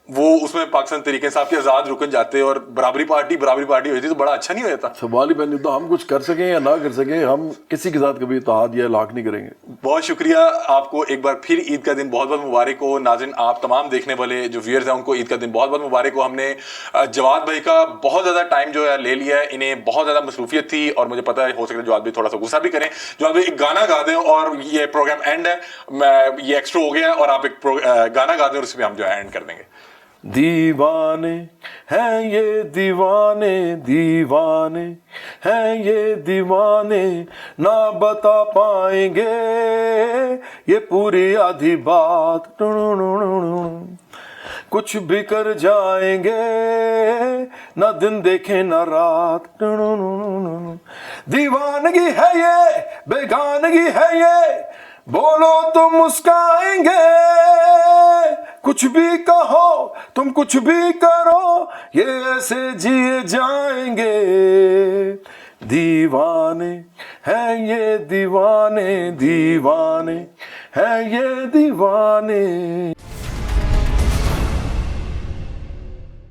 وہ اس میں پاکستان تحریک انصاف کے آزاد رکن جاتے اور برابری پارٹی ہوئی تھی تو بڑا اچھا نہیں ہو جاتا؟ سوال ہی پیدا نہیں ہوتا. ہم کچھ کر سکیں یا نہ کر سکیں, ہم کسی کے ساتھ کبھی اتحاد یا لاک نہیں کریں گے. بہت شکریہ آپ کو ایک بار پھر, عید کا دن بہت بہت مبارک ہو. ناظرین آپ تمام دیکھنے والے جو ویئرز ہیں ان کو عید کا دن بہت بہت مبارک ہو. ہم نے جواد بھائی کا بہت زیادہ ٹائم جو ہے لے لیا ہے, انہیں بہت زیادہ مصروفیت تھی اور مجھے پتا ہے ہو سکتا ہے جواد بھائی تھوڑا سا غصہ بھی کریں. جواد بھائی ایک گانا گا دیں اور یہ پروگرام اینڈ ہے, یہ ایکسٹرا ہو گیا اور آپ ایک گانا گا دیں اور اس پہ ہم جو ہے اینڈ کر دیں گے. دیوانے ہیں یہ دیوانے دیوانے ہیں یہ دیوانے نہ بتا پائیں گے یہ پوری آدھی بات کچھ بھی کر جائیں گے نہ دن دیکھیں نہ رات دیوانگی ہے یہ بیگانگی ہے یہ بولو تو مسکائیں گے کچھ بھی کہو تم کچھ بھی کرو یہ ایسے جیے جائیں گے دیوانے ہیں یہ دیوانے دیوانے ہیں یہ دیوانے